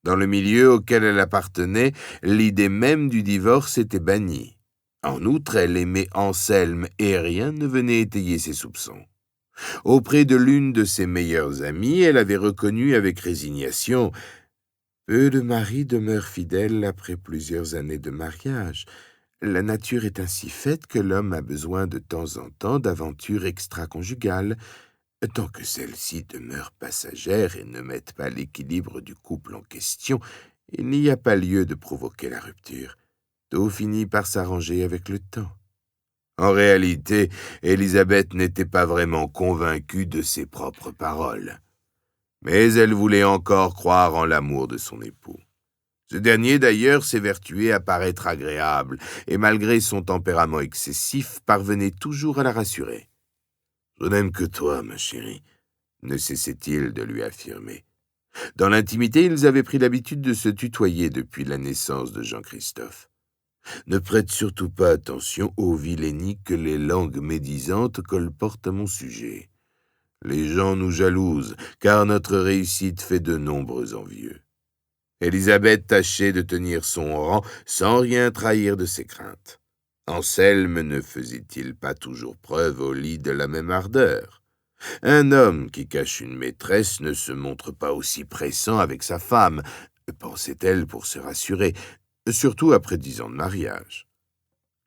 Dans le milieu auquel elle appartenait, l'idée même du divorce était bannie. En outre, elle aimait Anselme et rien ne venait étayer ses soupçons. Auprès de l'une de ses meilleures amies, elle avait reconnu avec résignation « Peu de maris demeurent fidèles après plusieurs années de mariage. La nature est ainsi faite que l'homme a besoin de temps en temps d'aventures extra-conjugales. Tant que celles-ci demeurent passagères et ne mettent pas l'équilibre du couple en question, il n'y a pas lieu de provoquer la rupture. Tout finit par s'arranger avec le temps. » En réalité, Élisabeth n'était pas vraiment convaincue de ses propres paroles. Mais elle voulait encore croire en l'amour de son époux. Ce dernier, d'ailleurs, s'évertuait à paraître agréable, et malgré son tempérament excessif, parvenait toujours à la rassurer. « Je n'aime que toi, ma chérie », ne cessait-il de lui affirmer. Dans l'intimité, ils avaient pris l'habitude de se tutoyer depuis la naissance de Jean-Christophe. Ne prête surtout pas attention aux vilainies que les langues médisantes colportent à mon sujet. Les gens nous jalousent, car notre réussite fait de nombreux envieux. Élisabeth tâchait de tenir son rang sans rien trahir de ses craintes. Anselme ne faisait-il pas toujours preuve au lit de la même ardeur? Un homme qui cache une maîtresse ne se montre pas aussi pressant avec sa femme, pensait-elle pour se rassurer, surtout après 10 ans de mariage.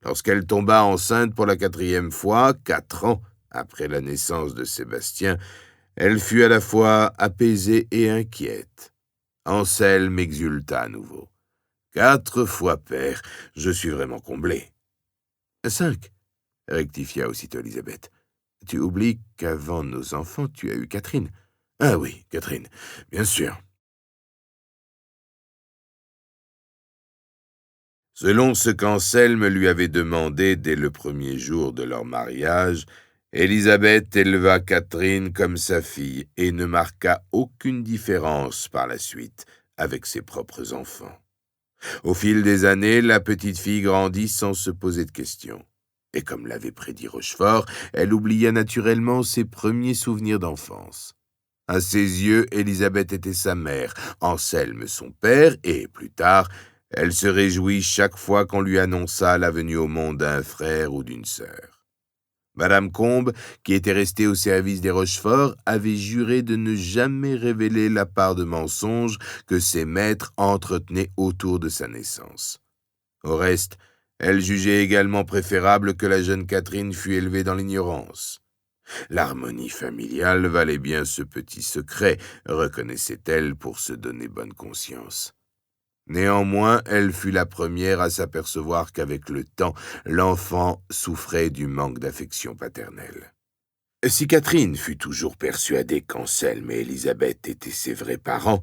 Lorsqu'elle tomba enceinte pour la 4e fois, 4 ans après la naissance de Sébastien, elle fut à la fois apaisée et inquiète. Anselme exulta à nouveau. « 4 fois père, je suis vraiment comblé. »« 5, rectifia aussitôt Élisabeth. « Tu oublies qu'avant nos enfants, tu as eu Catherine. »« Ah oui, Catherine, bien sûr. » Selon ce qu'Anselme lui avait demandé dès le premier jour de leur mariage, Élisabeth éleva Catherine comme sa fille et ne marqua aucune différence par la suite avec ses propres enfants. Au fil des années, la petite fille grandit sans se poser de questions. Et comme l'avait prédit Rochefort, elle oublia naturellement ses premiers souvenirs d'enfance. À ses yeux, Élisabeth était sa mère, Anselme son père, et plus tard, elle se réjouit chaque fois qu'on lui annonça la venue au monde d'un frère ou d'une sœur. Madame Combe, qui était restée au service des Rochefort, avait juré de ne jamais révéler la part de mensonge que ses maîtres entretenaient autour de sa naissance. Au reste, elle jugeait également préférable que la jeune Catherine fût élevée dans l'ignorance. L'harmonie familiale valait bien ce petit secret, reconnaissait-elle pour se donner bonne conscience. Néanmoins, elle fut la première à s'apercevoir qu'avec le temps, l'enfant souffrait du manque d'affection paternelle. Si Catherine fut toujours persuadée qu'Anselme et Élisabeth étaient ses vrais parents,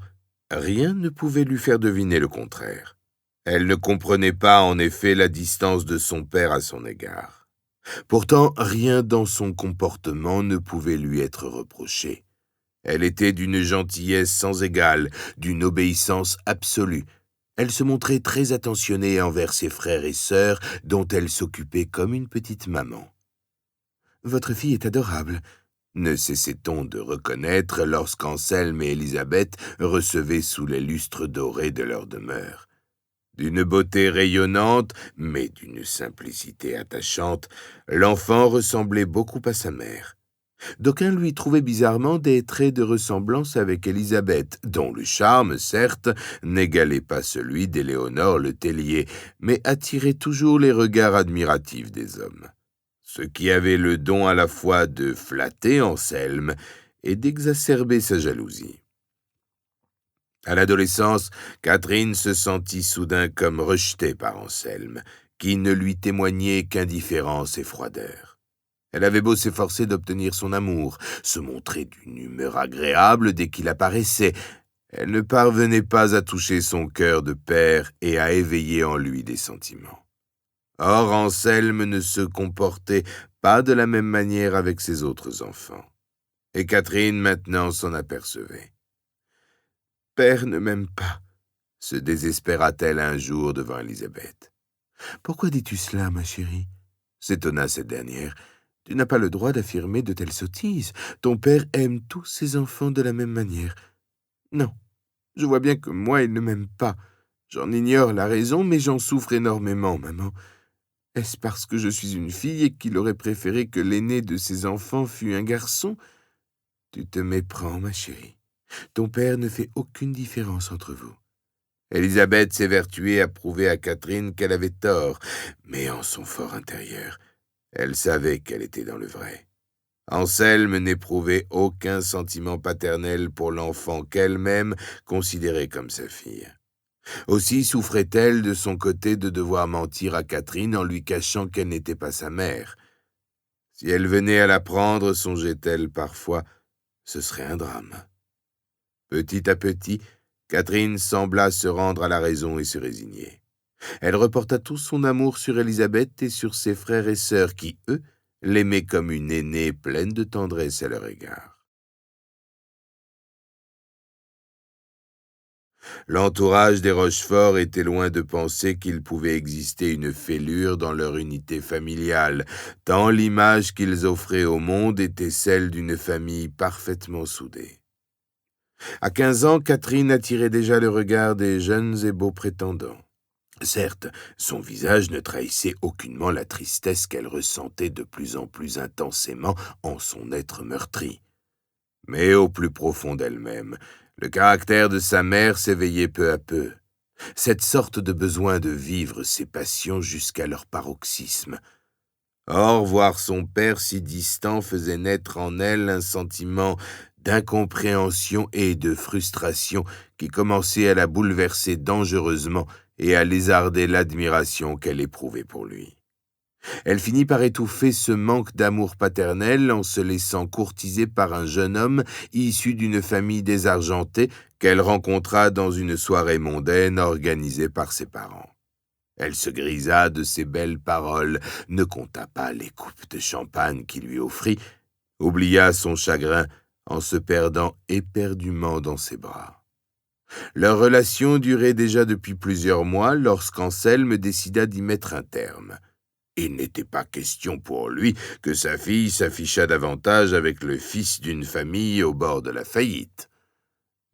rien ne pouvait lui faire deviner le contraire. Elle ne comprenait pas, en effet, la distance de son père à son égard. Pourtant, rien dans son comportement ne pouvait lui être reproché. Elle était d'une gentillesse sans égale, d'une obéissance absolue. Elle se montrait très attentionnée envers ses frères et sœurs, dont elle s'occupait comme une petite maman. « Votre fille est adorable », ne cessait-on de reconnaître lorsqu'Anselme et Élisabeth recevaient sous les lustres dorés de leur demeure. D'une beauté rayonnante, mais d'une simplicité attachante, l'enfant ressemblait beaucoup à sa mère. D'aucuns lui trouvaient bizarrement des traits de ressemblance avec Élisabeth, dont le charme, certes, n'égalait pas celui d'Éléonore le Tellier, mais attirait toujours les regards admiratifs des hommes. Ce qui avait le don à la fois de flatter Anselme et d'exacerber sa jalousie. À l'adolescence, Catherine se sentit soudain comme rejetée par Anselme, qui ne lui témoignait qu'indifférence et froideur. Elle avait beau s'efforcer d'obtenir son amour, se montrer d'une humeur agréable dès qu'il apparaissait, elle ne parvenait pas à toucher son cœur de père et à éveiller en lui des sentiments. Or, Anselme ne se comportait pas de la même manière avec ses autres enfants. Et Catherine, maintenant, s'en apercevait. « Père ne m'aime pas », se désespéra-t-elle un jour devant Élisabeth. « Pourquoi dis-tu cela, ma chérie ?» s'étonna cette dernière. « Tu n'as pas le droit d'affirmer de telles sottises. Ton père aime tous ses enfants de la même manière. »« Non, je vois bien que moi, il ne m'aime pas. J'en ignore la raison, mais j'en souffre énormément, maman. Est-ce parce que je suis une fille et qu'il aurait préféré que l'aîné de ses enfants fût un garçon? Tu te méprends, ma chérie. Ton père ne fait aucune différence entre vous. » Élisabeth s'évertuait à prouver à Catherine qu'elle avait tort, mais en son fort intérieur, elle savait qu'elle était dans le vrai. Anselme n'éprouvait aucun sentiment paternel pour l'enfant qu'elle-même considérait comme sa fille. Aussi souffrait-elle de son côté de devoir mentir à Catherine en lui cachant qu'elle n'était pas sa mère. Si elle venait à l'apprendre, songeait-elle parfois, ce serait un drame. Petit à petit, Catherine sembla se rendre à la raison et se résigner. Elle reporta tout son amour sur Élisabeth et sur ses frères et sœurs qui, eux, l'aimaient comme une aînée pleine de tendresse à leur égard. L'entourage des Rochefort était loin de penser qu'il pouvait exister une fêlure dans leur unité familiale, tant l'image qu'ils offraient au monde était celle d'une famille parfaitement soudée. À 15 ans, Catherine attirait déjà le regard des jeunes et beaux prétendants. Certes, son visage ne trahissait aucunement la tristesse qu'elle ressentait de plus en plus intensément en son être meurtri. Mais au plus profond d'elle-même, le caractère de sa mère s'éveillait peu à peu. Cette sorte de besoin de vivre ses passions jusqu'à leur paroxysme. Or, voir son père si distant faisait naître en elle un sentiment d'incompréhension et de frustration qui commençait à la bouleverser dangereusement et à lézarder l'admiration qu'elle éprouvait pour lui. Elle finit par étouffer ce manque d'amour paternel en se laissant courtiser par un jeune homme issu d'une famille désargentée qu'elle rencontra dans une soirée mondaine organisée par ses parents. Elle se grisa de ses belles paroles, ne compta pas les coupes de champagne qu'il lui offrit, oublia son chagrin en se perdant éperdument dans ses bras. Leur relation durait déjà depuis plusieurs mois lorsqu'Anselme décida d'y mettre un terme. Il n'était pas question pour lui que sa fille s'affichât davantage avec le fils d'une famille au bord de la faillite.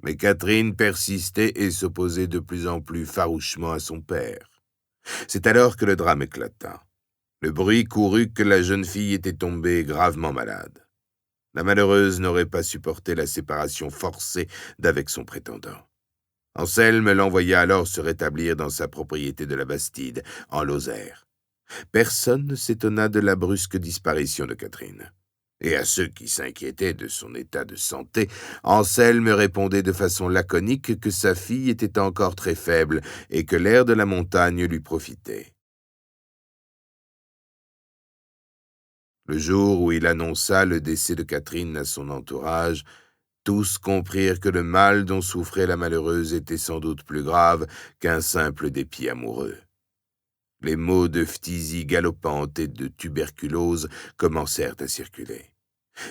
Mais Catherine persistait et s'opposait de plus en plus farouchement à son père. C'est alors que le drame éclata. Le bruit courut que la jeune fille était tombée gravement malade. La malheureuse n'aurait pas supporté la séparation forcée d'avec son prétendant. Anselme l'envoya alors se rétablir dans sa propriété de la Bastide, en Lozère. Personne ne s'étonna de la brusque disparition de Catherine. Et à ceux qui s'inquiétaient de son état de santé, Anselme répondait de façon laconique que sa fille était encore très faible et que l'air de la montagne lui profitait. Le jour où il annonça le décès de Catherine à son entourage, tous comprirent que le mal dont souffrait la malheureuse était sans doute plus grave qu'un simple dépit amoureux. Les maux de phtisie galopante et de tuberculose commencèrent à circuler.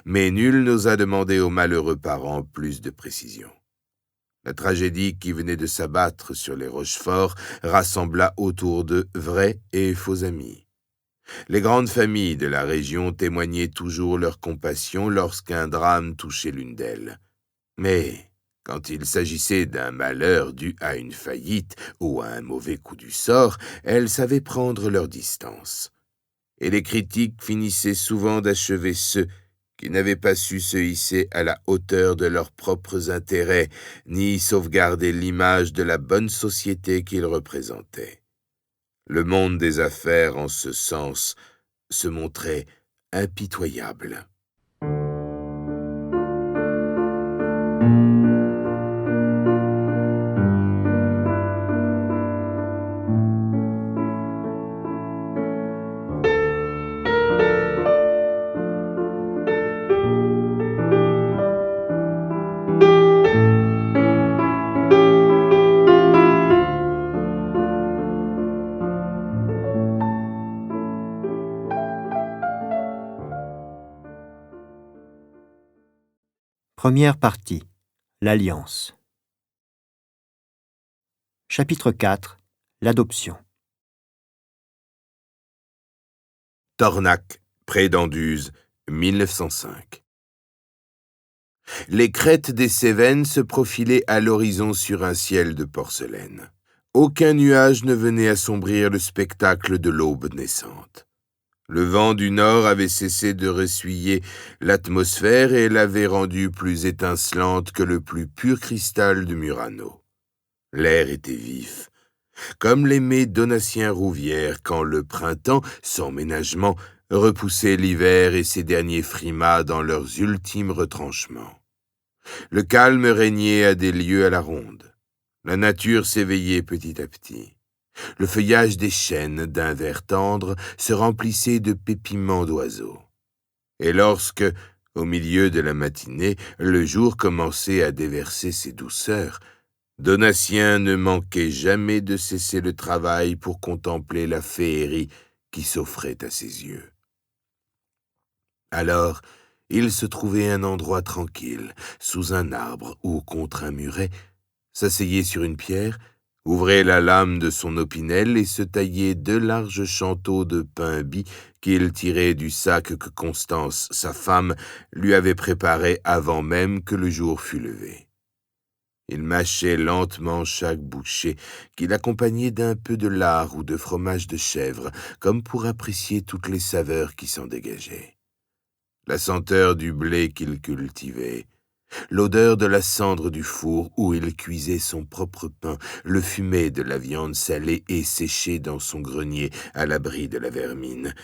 Mais nul n'osa demander aux malheureux parents plus de précision. La tragédie qui venait de s'abattre sur les Rochefort rassembla autour d'eux vrais et faux amis. Les grandes familles de la région témoignaient toujours leur compassion lorsqu'un drame touchait l'une d'elles. Mais quand il s'agissait d'un malheur dû à une faillite ou à un mauvais coup du sort, elles savaient prendre leur distance. Et les critiques finissaient souvent d'achever ceux qui n'avaient pas su se hisser à la hauteur de leurs propres intérêts, ni sauvegarder l'image de la bonne société qu'ils représentaient. Le monde des affaires, en ce sens, se montrait impitoyable. Première partie. L'Alliance. Chapitre 4. L'adoption. Tornac, près d'Anduze, 1905. Les crêtes des Cévennes se profilaient à l'horizon sur un ciel de porcelaine. Aucun nuage ne venait assombrir le spectacle de l'aube naissante. Le vent du nord avait cessé de ressuyer l'atmosphère et l'avait rendue plus étincelante que le plus pur cristal de Murano. L'air était vif, comme l'aimait Donatien Rouvière quand le printemps, sans ménagement, repoussait l'hiver et ses derniers frimas dans leurs ultimes retranchements. Le calme régnait à des lieues à la ronde. La nature s'éveillait petit à petit. Le feuillage des chênes, d'un vert tendre, se remplissait de pépiments d'oiseaux. Et lorsque, au milieu de la matinée, le jour commençait à déverser ses douceurs, Donatien ne manquait jamais de cesser le travail pour contempler la féerie qui s'offrait à ses yeux. Alors, il se trouvait un endroit tranquille, sous un arbre ou contre un muret, s'asseyait sur une pierre, ouvrait la lame de son opinel et se taillait 2 larges chanteaux de pain bis qu'il tirait du sac que Constance, sa femme, lui avait préparé avant même que le jour fût levé. Il mâchait lentement chaque bouchée, qu'il accompagnait d'un peu de lard ou de fromage de chèvre, comme pour apprécier toutes les saveurs qui s'en dégageaient. La senteur du blé qu'il cultivait, l'odeur de la cendre du four où il cuisait son propre pain, le fumet de la viande salée et séchée dans son grenier à l'abri de la vermine,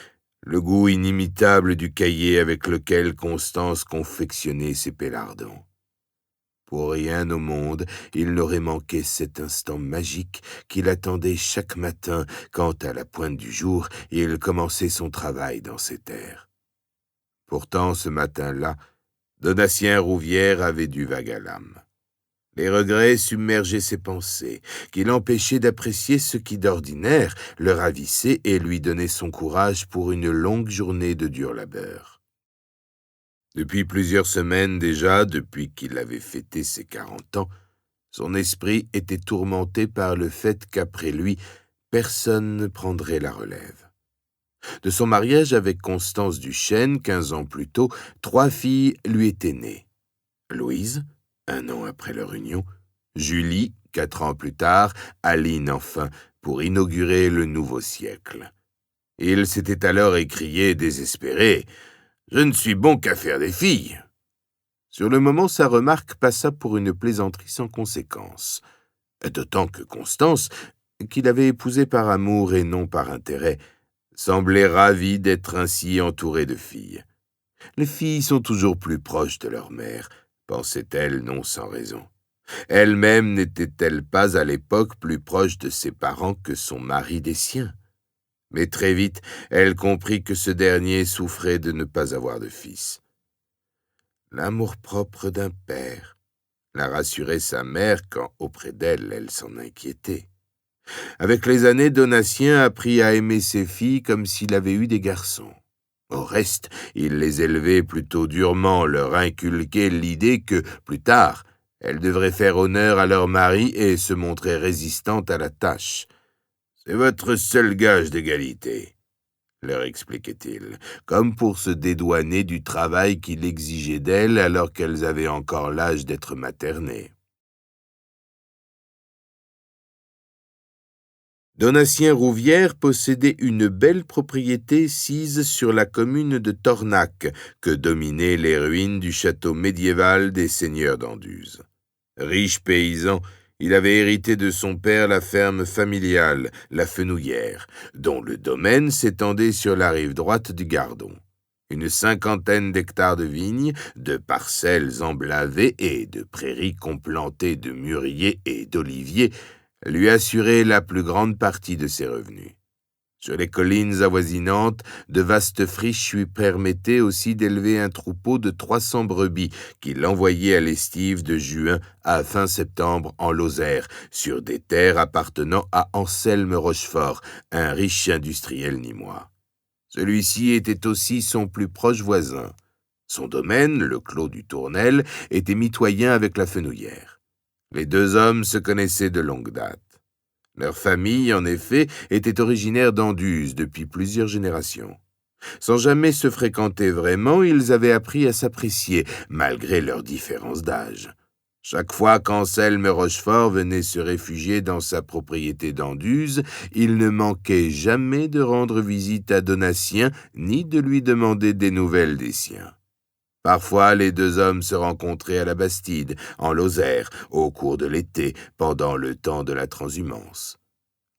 le goût inimitable du caillé avec lequel Constance confectionnait ses pélardons. Pour rien au monde, il n'aurait manqué cet instant magique qu'il attendait chaque matin quand, à la pointe du jour, il commençait son travail dans ses terres. Pourtant, ce matin-là, Donatien Rouvière avait du vague à l'âme. Les regrets submergeaient ses pensées, qui l'empêchaient d'apprécier ce qui d'ordinaire le ravissait et lui donnait son courage pour une longue journée de dur labeur. Depuis plusieurs semaines déjà, depuis qu'il avait fêté ses 40 ans, son esprit était tourmenté par le fait qu'après lui, personne ne prendrait la relève. De son mariage avec Constance Duchesne, 15 ans plus tôt, 3 filles lui étaient nées. Louise, 1 an après leur union, Julie, 4 ans plus tard, Aline enfin, pour inaugurer le nouveau siècle. Il s'était alors écrié désespéré « Je ne suis bon qu'à faire des filles !» Sur le moment, sa remarque passa pour une plaisanterie sans conséquence, d'autant que Constance, qu'il avait épousée par amour et non par intérêt, semblait ravie d'être ainsi entourée de filles. Les filles sont toujours plus proches de leur mère, pensait-elle non sans raison. Elle-même n'était-elle pas à l'époque plus proche de ses parents que son mari des siens? Mais très vite, elle comprit que ce dernier souffrait de ne pas avoir de fils. L'amour-propre d'un père, la rassurait sa mère quand, auprès d'elle, elle s'en inquiétait. Avec les années, Donatien apprit à aimer ses filles comme s'il avait eu des garçons. Au reste, il les élevait plutôt durement, leur inculquait l'idée que, plus tard, elles devraient faire honneur à leur mari et se montrer résistantes à la tâche. « C'est votre seul gage d'égalité », leur expliquait-il, comme pour se dédouaner du travail qu'il exigeait d'elles alors qu'elles avaient encore l'âge d'être maternées. Donatien Rouvière possédait une belle propriété sise sur la commune de Tornac, que dominaient les ruines du château médiéval des seigneurs d'Anduze. Riche paysan, il avait hérité de son père la ferme familiale, la Fenouillère, dont le domaine s'étendait sur la rive droite du Gardon. Une 50aine d'hectares de vignes, de parcelles emblavées et de prairies complantées de mûriers et d'oliviers lui assuraient la plus grande partie de ses revenus. Sur les collines avoisinantes, de vastes friches lui permettaient aussi d'élever un troupeau de 300 brebis qu'il envoyait à l'estive de juin à fin septembre en Lozère, sur des terres appartenant à Anselme Rochefort, un riche industriel nîmois. Celui-ci était aussi son plus proche voisin. Son domaine, le clos du Tournel, était mitoyen avec la Fenouillère. Les deux hommes se connaissaient de longue date. Leur famille, en effet, était originaire d'Anduze depuis plusieurs générations. Sans jamais se fréquenter vraiment, ils avaient appris à s'apprécier, malgré leurs différences d'âge. Chaque fois qu'Anselme Rochefort venait se réfugier dans sa propriété d'Anduze, il ne manquait jamais de rendre visite à Donatien, ni de lui demander des nouvelles des siens. Parfois, les deux hommes se rencontraient à la Bastide, en Lozère, au cours de l'été, pendant le temps de la transhumance.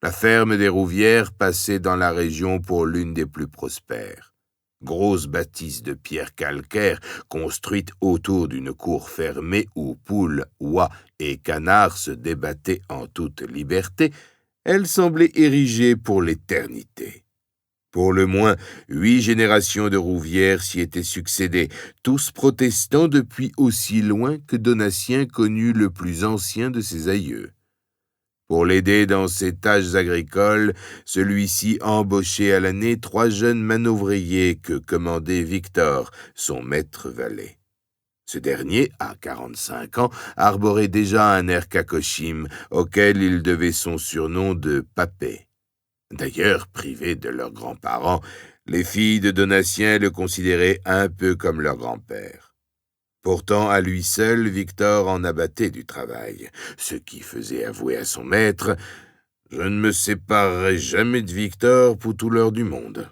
La ferme des Rouvières passait dans la région pour l'une des plus prospères. Grosse bâtisse de pierre calcaire, construite autour d'une cour fermée où poules, oies et canards se débattaient en toute liberté, elle semblait érigée pour l'éternité. Pour le moins, 8 générations de Rouvières s'y étaient succédées, tous protestants depuis aussi loin que Donatien connut le plus ancien de ses aïeux. Pour l'aider dans ses tâches agricoles, celui-ci embauchait à l'année 3 jeunes manœuvriers que commandait Victor, son maître valet. Ce dernier, à 45 ans, arborait déjà un air cacochime, auquel il devait son surnom de Papet. D'ailleurs, privés de leurs grands-parents, les filles de Donatien le considéraient un peu comme leur grand-père. Pourtant, à lui seul, Victor en abattait du travail, ce qui faisait avouer à son maître « Je ne me séparerai jamais de Victor pour tout l'or du monde ».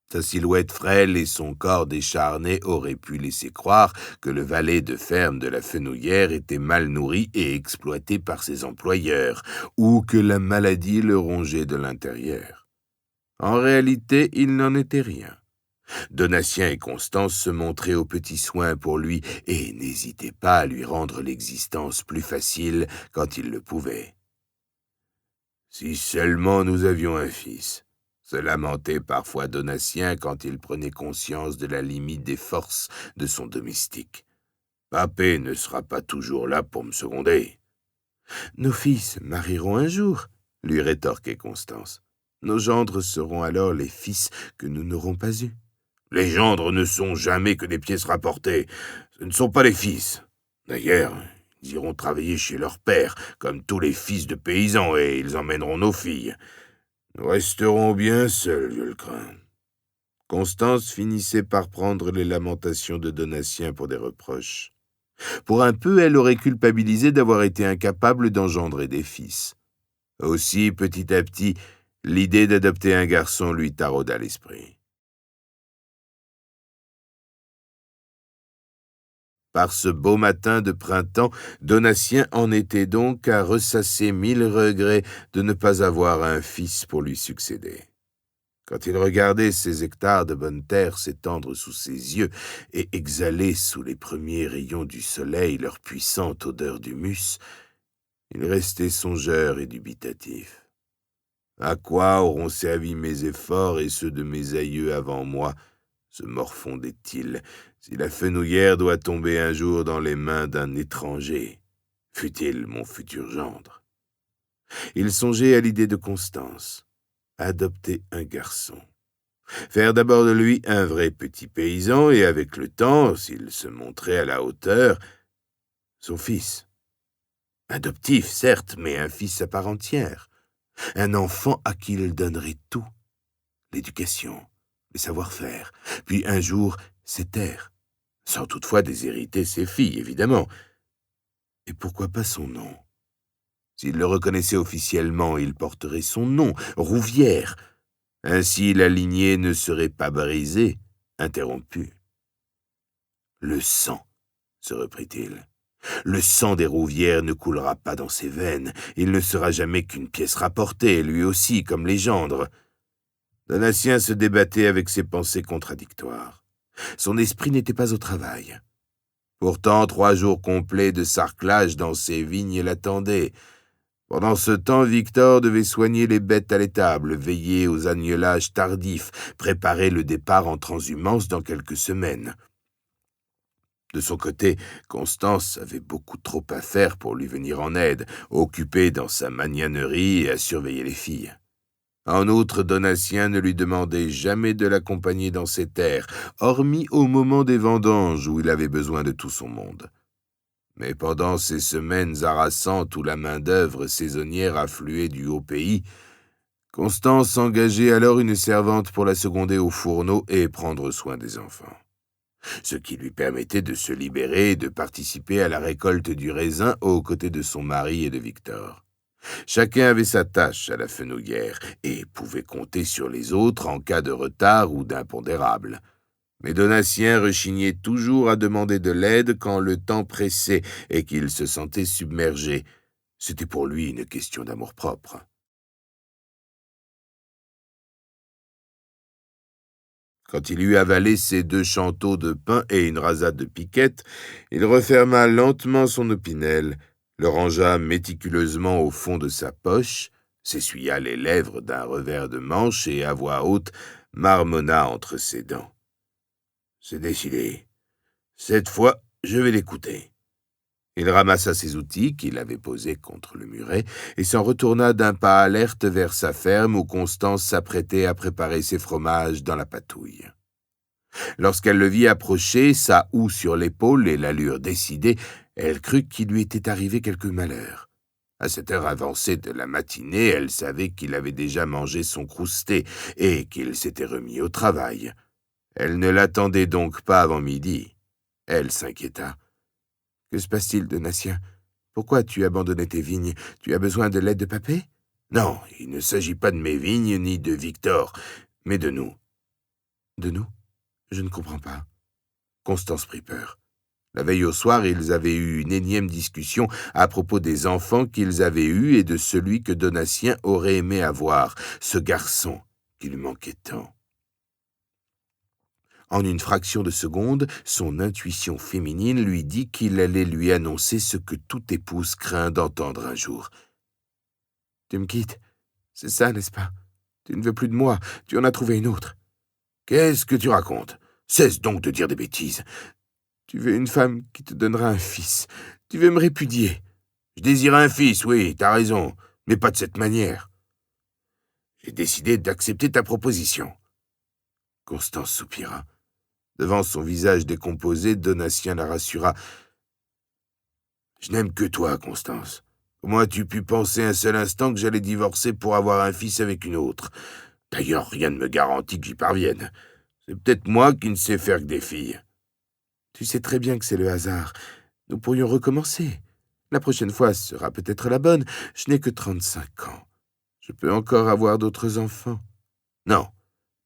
Sa silhouette frêle et son corps décharné auraient pu laisser croire que le valet de ferme de la Fenouillère était mal nourri et exploité par ses employeurs, ou que la maladie le rongeait de l'intérieur. En réalité, il n'en était rien. Donatien et Constance se montraient aux petits soins pour lui et n'hésitaient pas à lui rendre l'existence plus facile quand ils le pouvaient. « Si seulement nous avions un fils !» se lamentait parfois Donatien quand il prenait conscience de la limite des forces de son domestique. « Papé ne sera pas toujours là pour me seconder. »« Nos fils marieront un jour, » lui rétorquait Constance. « Nos gendres seront alors les fils que nous n'aurons pas eus. »« Les gendres ne sont jamais que des pièces rapportées. Ce ne sont pas les fils. D'ailleurs, ils iront travailler chez leur père, comme tous les fils de paysans, et ils emmèneront nos filles. Nous resterons bien seuls, je le crains. » Constance finissait par prendre les lamentations de Donatien pour des reproches. Pour un peu, elle aurait culpabilisé d'avoir été incapable d'engendrer des fils. Aussi, petit à petit, l'idée d'adopter un garçon lui tarauda l'esprit. Par ce beau matin de printemps, Donatien en était donc à ressasser 1000 regrets de ne pas avoir un fils pour lui succéder. Quand il regardait ces hectares de bonne terre s'étendre sous ses yeux et exhaler sous les premiers rayons du soleil leur puissante odeur d'humus, il restait songeur et dubitatif. À quoi auront servi mes efforts et ceux de mes aïeux avant moi, se morfondait-il, si la fenouillère doit tomber un jour dans les mains d'un étranger, fût-il mon futur gendre? Il songeait à l'idée de Constance, adopter un garçon. Faire d'abord de lui un vrai petit paysan et avec le temps, s'il se montrait à la hauteur, son fils. Adoptif, certes, mais un fils à part entière. Un enfant à qui il donnerait tout. L'éducation, les savoir-faire, puis un jour ses terres, sans toutefois déshériter ses filles, évidemment. Et pourquoi pas son nom? S'il le reconnaissait officiellement, il porterait son nom, Rouvière. Ainsi, la lignée ne serait pas brisée, interrompue. Le sang, se reprit-il. Le sang des Rouvières ne coulera pas dans ses veines. Il ne sera jamais qu'une pièce rapportée, lui aussi, comme les gendres. Donatien se débattait avec ses pensées contradictoires. Son esprit n'était pas au travail. Pourtant, 3 jours complets de sarclage dans ses vignes l'attendaient. Pendant ce temps, Victor devait soigner les bêtes à l'étable, veiller aux agnelages tardifs, préparer le départ en transhumance dans quelques semaines. De son côté, Constance avait beaucoup trop à faire pour lui venir en aide, occupée dans sa magnanerie et à surveiller les filles. En outre, Donatien ne lui demandait jamais de l'accompagner dans ses terres, hormis au moment des vendanges où il avait besoin de tout son monde. Mais pendant ces semaines harassantes où la main-d'œuvre saisonnière affluait du haut pays, Constance engageait alors une servante pour la seconder au fourneau et prendre soin des enfants. Ce qui lui permettait de se libérer et de participer à la récolte du raisin aux côtés de son mari et de Victor. Chacun avait sa tâche à la fenouillère et pouvait compter sur les autres en cas de retard ou d'impondérable. Mais Donatien rechignait toujours à demander de l'aide quand le temps pressait et qu'il se sentait submergé. C'était pour lui une question d'amour-propre. Quand il eut avalé ses 2 chanteaux de pain et une rasade de piquettes, il referma lentement son opinel, le rangea méticuleusement au fond de sa poche, s'essuya les lèvres d'un revers de manche et, à voix haute, marmonna entre ses dents. « C'est décidé. Cette fois, je vais l'écouter. » Il ramassa ses outils qu'il avait posés contre le muret et s'en retourna d'un pas alerte vers sa ferme où Constance s'apprêtait à préparer ses fromages dans la patouille. Lorsqu'elle le vit approcher, sa houe sur l'épaule et l'allure décidée, elle crut qu'il lui était arrivé quelque malheur. À cette heure avancée de la matinée, elle savait qu'il avait déjà mangé son crousté et qu'il s'était remis au travail. Elle ne l'attendait donc pas avant midi. Elle s'inquiéta. « Que se passe-t-il, Donatien? Pourquoi as-tu abandonné tes vignes? Tu as besoin de l'aide de Papé? »« Non, il ne s'agit pas de mes vignes ni de Victor, mais de nous. »« De nous? Je ne comprends pas. » Constance prit peur. La veille au soir, ils avaient eu une énième discussion à propos des enfants qu'ils avaient eus et de celui que Donatien aurait aimé avoir, ce garçon qui lui manquait tant. En une fraction de seconde, son intuition féminine lui dit qu'il allait lui annoncer ce que toute épouse craint d'entendre un jour. « Tu me quittes, c'est ça, n'est-ce pas? Tu ne veux plus de moi, tu en as trouvé une autre. »« Qu'est-ce que tu racontes? Cesse donc de dire des bêtises. Tu veux une femme qui te donnera un fils. Tu veux me répudier. »« Je désire un fils, oui, t'as raison, mais pas de cette manière. J'ai décidé d'accepter ta proposition. » Constance soupira. Devant son visage décomposé, Donatien la rassura. « Je n'aime que toi, Constance. Comment as-tu pu penser un seul instant que j'allais divorcer pour avoir un fils avec une autre? D'ailleurs, rien ne me garantit que j'y parvienne. C'est peut-être moi qui ne sais faire que des filles. » « Tu sais très bien que c'est le hasard. Nous pourrions recommencer. La prochaine fois sera peut-être la bonne. Je n'ai que 35 ans. Je peux encore avoir d'autres enfants. »« Non.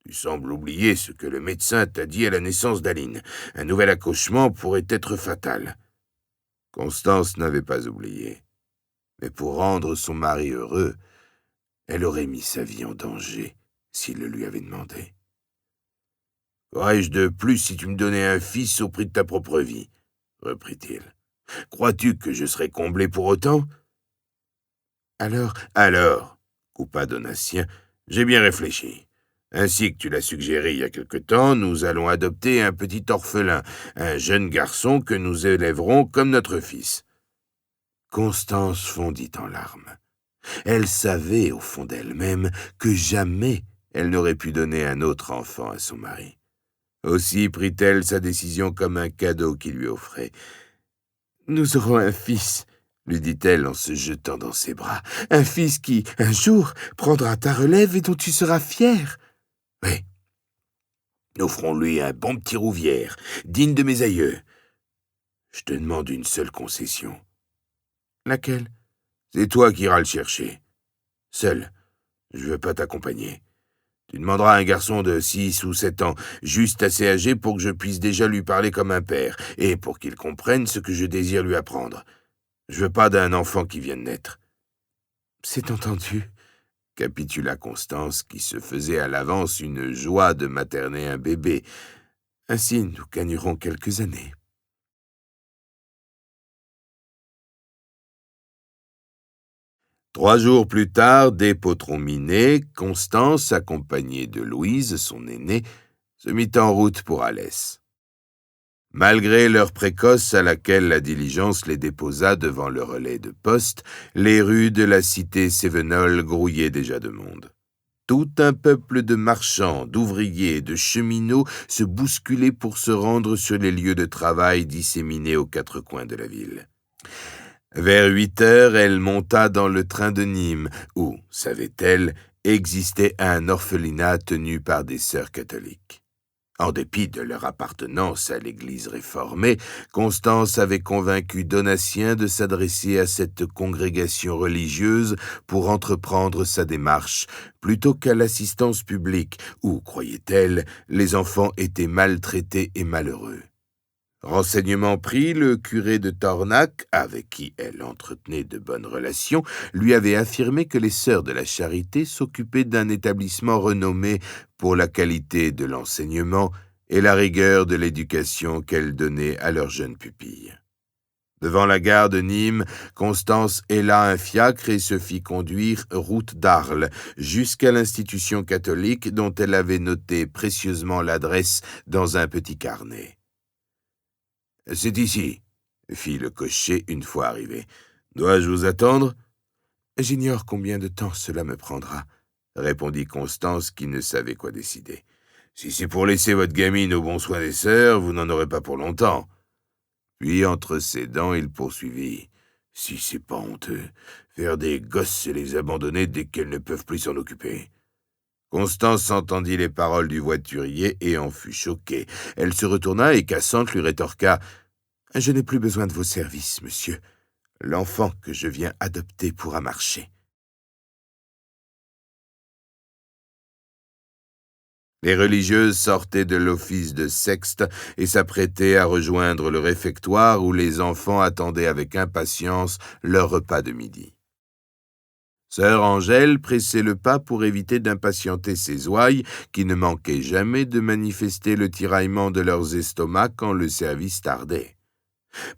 Tu sembles oublier ce que le médecin t'a dit à la naissance d'Aline. Un nouvel accouchement pourrait être fatal. » Constance n'avait pas oublié. Mais pour rendre son mari heureux, elle aurait mis sa vie en danger. s'il le lui avait demandé. « Qu'aurais-je de plus si tu me donnais un fils au prix de ta propre vie ?» reprit-il. « Crois-tu que je serais comblé pour autant ?»« Alors, coupa Donatien, j'ai bien réfléchi. Ainsi que tu l'as suggéré il y a quelque temps, nous allons adopter un petit orphelin, un jeune garçon que nous élèverons comme notre fils. » Constance fondit en larmes. Elle savait, au fond d'elle-même, que jamais elle n'aurait pu donner un autre enfant à son mari. Aussi prit-elle sa décision comme un cadeau qu'il lui offrait. « Nous aurons un fils, » lui dit-elle en se jetant dans ses bras. « Un fils qui, un jour, prendra ta relève et dont tu seras fier. » « Oui, offrons-lui un bon petit Rouvière, digne de mes aïeux. Je te demande une seule concession. »« Laquelle ? » ?»« C'est toi qui iras le chercher. Seul, je veux pas t'accompagner. Tu demanderas à un garçon de 6 ou 7 ans, juste assez âgé pour que je puisse déjà lui parler comme un père, et pour qu'il comprenne ce que je désire lui apprendre. Je veux pas d'un enfant qui vient de naître. »« C'est entendu, » capitula Constance, qui se faisait à l'avance une joie de materner un bébé. « Ainsi, nous gagnerons quelques années. » 3 jours plus tard, dès Potron-Minet, Constance, accompagnée de Louise, son aînée, se mit en route pour Alès. Malgré l'heure précoce à laquelle la diligence les déposa devant le relais de poste, les rues de la cité Cévenol grouillaient déjà de monde. Tout un peuple de marchands, d'ouvriers et de cheminots se bousculait pour se rendre sur les lieux de travail disséminés aux 4 coins de la ville. Vers 8 heures, elle monta dans le train de Nîmes, où, savait-elle, existait un orphelinat tenu par des sœurs catholiques. En dépit de leur appartenance à l'Église réformée, Constance avait convaincu Donatien de s'adresser à cette congrégation religieuse pour entreprendre sa démarche, plutôt qu'à l'assistance publique, où, croyait-elle, les enfants étaient maltraités et malheureux. Renseignement pris, le curé de Tornac, avec qui elle entretenait de bonnes relations, lui avait affirmé que les sœurs de la Charité s'occupaient d'un établissement renommé pour la qualité de l'enseignement et la rigueur de l'éducation qu'elles donnaient à leurs jeunes pupilles. Devant la gare de Nîmes, Constance héla un fiacre et se fit conduire route d'Arles, jusqu'à l'institution catholique dont elle avait noté précieusement l'adresse dans un petit carnet. « C'est ici, » fit le cocher une fois arrivé. « Dois-je vous attendre ?»« J'ignore combien de temps cela me prendra, » répondit Constance qui ne savait quoi décider. « Si c'est pour laisser votre gamine au bon soin des sœurs, vous n'en aurez pas pour longtemps. » Puis, entre ses dents, il poursuivit. « Si c'est pas honteux, faire des gosses et les abandonner dès qu'elles ne peuvent plus s'en occuper. » Constance entendit les paroles du voiturier et en fut choquée. Elle se retourna et, cassante, lui rétorqua « Je n'ai plus besoin de vos services, monsieur. L'enfant que je viens adopter pourra marcher. » Les religieuses sortaient de l'office de Sexte et s'apprêtaient à rejoindre le réfectoire où les enfants attendaient avec impatience leur repas de midi. Sœur Angèle pressait le pas pour éviter d'impatienter ses ouailles, qui ne manquaient jamais de manifester le tiraillement de leurs estomacs quand le service tardait.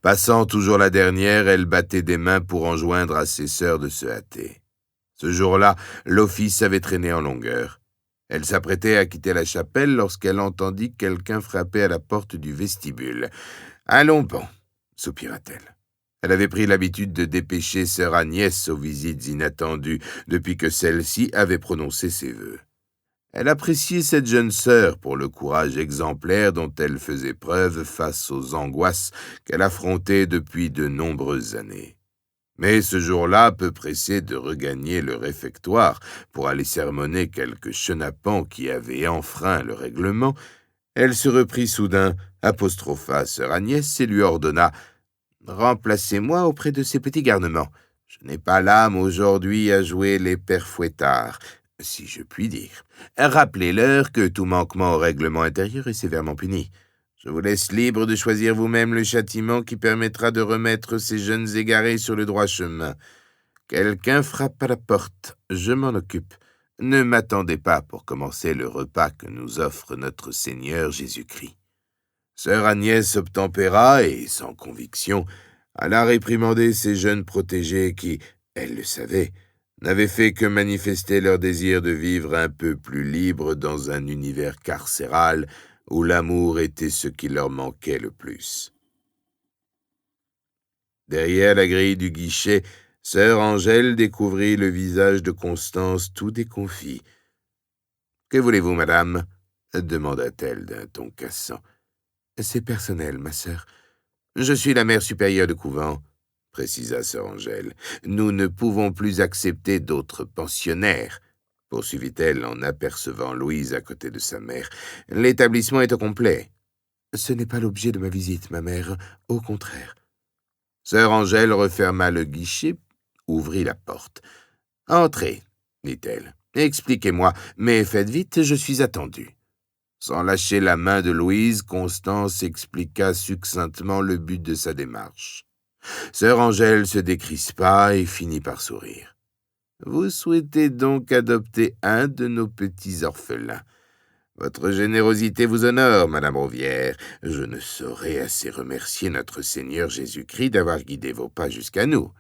Passant toujours la dernière, elle battait des mains pour enjoindre à ses sœurs de se hâter. Ce jour-là, l'office avait traîné en longueur. Elle s'apprêtait à quitter la chapelle lorsqu'elle entendit quelqu'un frapper à la porte du vestibule. « Allons bon, » soupira-t-elle. Elle avait pris l'habitude de dépêcher sœur Agnès aux visites inattendues depuis que celle-ci avait prononcé ses vœux. Elle appréciait cette jeune sœur pour le courage exemplaire dont elle faisait preuve face aux angoisses qu'elle affrontait depuis de nombreuses années. Mais ce jour-là, peu pressée de regagner le réfectoire pour aller sermonner quelques chenapans qui avaient enfreint le règlement, elle se reprit soudain, apostropha sœur Agnès et lui ordonna « Remplacez-moi auprès de ces petits garnements. Je n'ai pas l'âme aujourd'hui à jouer les pères fouettards, si je puis dire. Rappelez-leur que tout manquement au règlement intérieur est sévèrement puni. Je vous laisse libre de choisir vous-même le châtiment qui permettra de remettre ces jeunes égarés sur le droit chemin. Quelqu'un frappe à la porte, je m'en occupe. Ne m'attendez pas pour commencer le repas que nous offre notre Seigneur Jésus-Christ. » Sœur Agnès obtempéra et, sans conviction, alla réprimander ses jeunes protégés qui, elle le savait, n'avaient fait que manifester leur désir de vivre un peu plus libre dans un univers carcéral où l'amour était ce qui leur manquait le plus. Derrière la grille du guichet, sœur Angèle découvrit le visage de Constance tout déconfit. « Que voulez-vous, madame ?» demanda-t-elle d'un ton cassant. « C'est personnel, ma sœur. Je suis la mère supérieure de couvent, » précisa sœur Angèle. « Nous ne pouvons plus accepter d'autres pensionnaires, » poursuivit-elle en apercevant Louise à côté de sa mère. « L'établissement est au complet. » « Ce n'est pas l'objet de ma visite, ma mère. Au contraire. » Sœur Angèle referma le guichet, ouvrit la porte. « Entrez, dit-elle. Expliquez-moi, mais faites vite, je suis attendue. » Sans lâcher la main de Louise, Constance expliqua succinctement le but de sa démarche. Sœur Angèle se décrispa et finit par sourire. « Vous souhaitez donc adopter un de nos petits orphelins. Votre générosité vous honore, Madame Rouvière. Je ne saurais assez remercier notre Seigneur Jésus-Christ d'avoir guidé vos pas jusqu'à nous.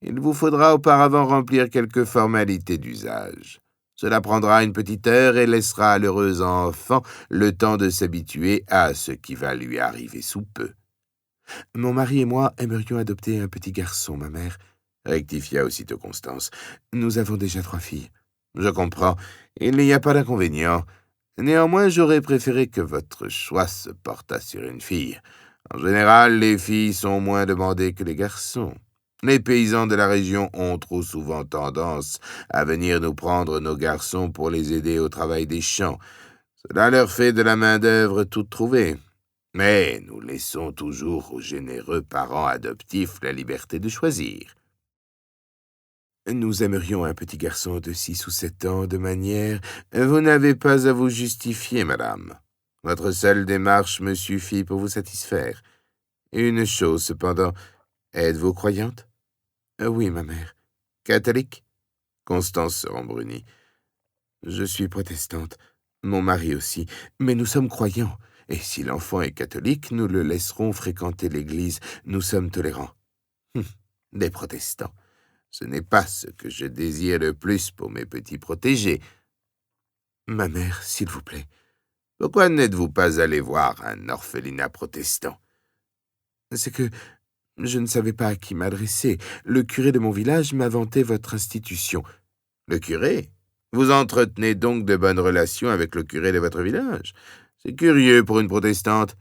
Il vous faudra auparavant remplir quelques formalités d'usage. Cela prendra une petite heure et laissera à l'heureux enfant le temps de s'habituer à ce qui va lui arriver sous peu. »« Mon mari et moi aimerions adopter un petit garçon, ma mère, » rectifia aussitôt Constance. « Nous avons déjà 3 filles. »« Je comprends. Il n'y a pas d'inconvénient. Néanmoins, j'aurais préféré que votre choix se portât sur une fille. En général, les filles sont moins demandées que les garçons. Les paysans de la région ont trop souvent tendance à venir nous prendre nos garçons pour les aider au travail des champs. Cela leur fait de la main-d'œuvre toute trouvée. Mais nous laissons toujours aux généreux parents adoptifs la liberté de choisir. Nous aimerions un petit garçon de 6 ou 7 ans, de manière... Vous n'avez pas à vous justifier, madame. Votre seule démarche me suffit pour vous satisfaire. Une chose, cependant, êtes-vous croyante? Oui, ma mère. Catholique? Constance se rembrunit. Je suis protestante, mon mari aussi, mais nous sommes croyants, et si l'enfant est catholique, nous le laisserons fréquenter l'église, nous sommes tolérants. Des protestants. Ce n'est pas ce que je désire le plus pour mes petits protégés. Ma mère, s'il vous plaît. Pourquoi n'êtes-vous pas allé voir un orphelinat protestant? C'est que je ne savais pas à qui m'adresser. Le curé de mon village m'a vanté votre institution. Le curé? Vous entretenez donc de bonnes relations avec le curé de votre village? C'est curieux pour une protestante.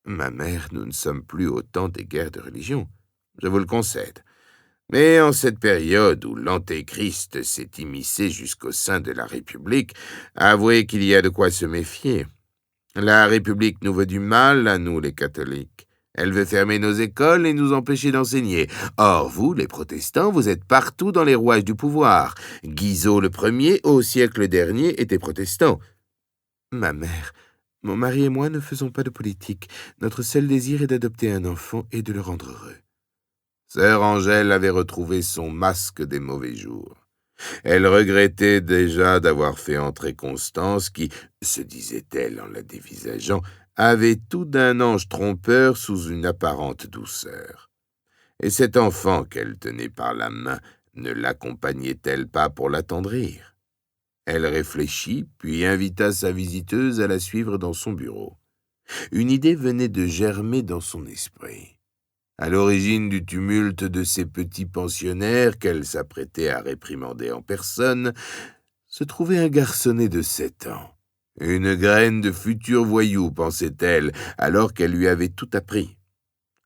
Ma mère, nous ne sommes plus au temps des guerres de religion. Je vous le concède. Mais en cette période où l'Antéchrist s'est immiscé jusqu'au sein de la République, avouez qu'il y a de quoi se méfier. La République nous veut du mal, à nous les catholiques. Elle veut fermer nos écoles et nous empêcher d'enseigner. Or, vous, les protestants, vous êtes partout dans les rouages du pouvoir. Guizot le premier, au siècle dernier, était protestant. Ma mère, mon mari et moi ne faisons pas de politique. Notre seul désir est d'adopter un enfant et de le rendre heureux. Sœur Angèle avait retrouvé son masque des mauvais jours. Elle regrettait déjà d'avoir fait entrer Constance qui, se disait-elle en la dévisageant, avait tout d'un ange trompeur sous une apparente douceur. Et cet enfant qu'elle tenait par la main, ne l'accompagnait-elle pas pour l'attendrir? Elle réfléchit, puis invita sa visiteuse à la suivre dans son bureau. Une idée venait de germer dans son esprit. À l'origine du tumulte de ces petits pensionnaires qu'elle s'apprêtait à réprimander en personne, se trouvait un garçonnet de 7 ans. Une graine de futur voyou, pensait-elle, alors qu'elle lui avait tout appris.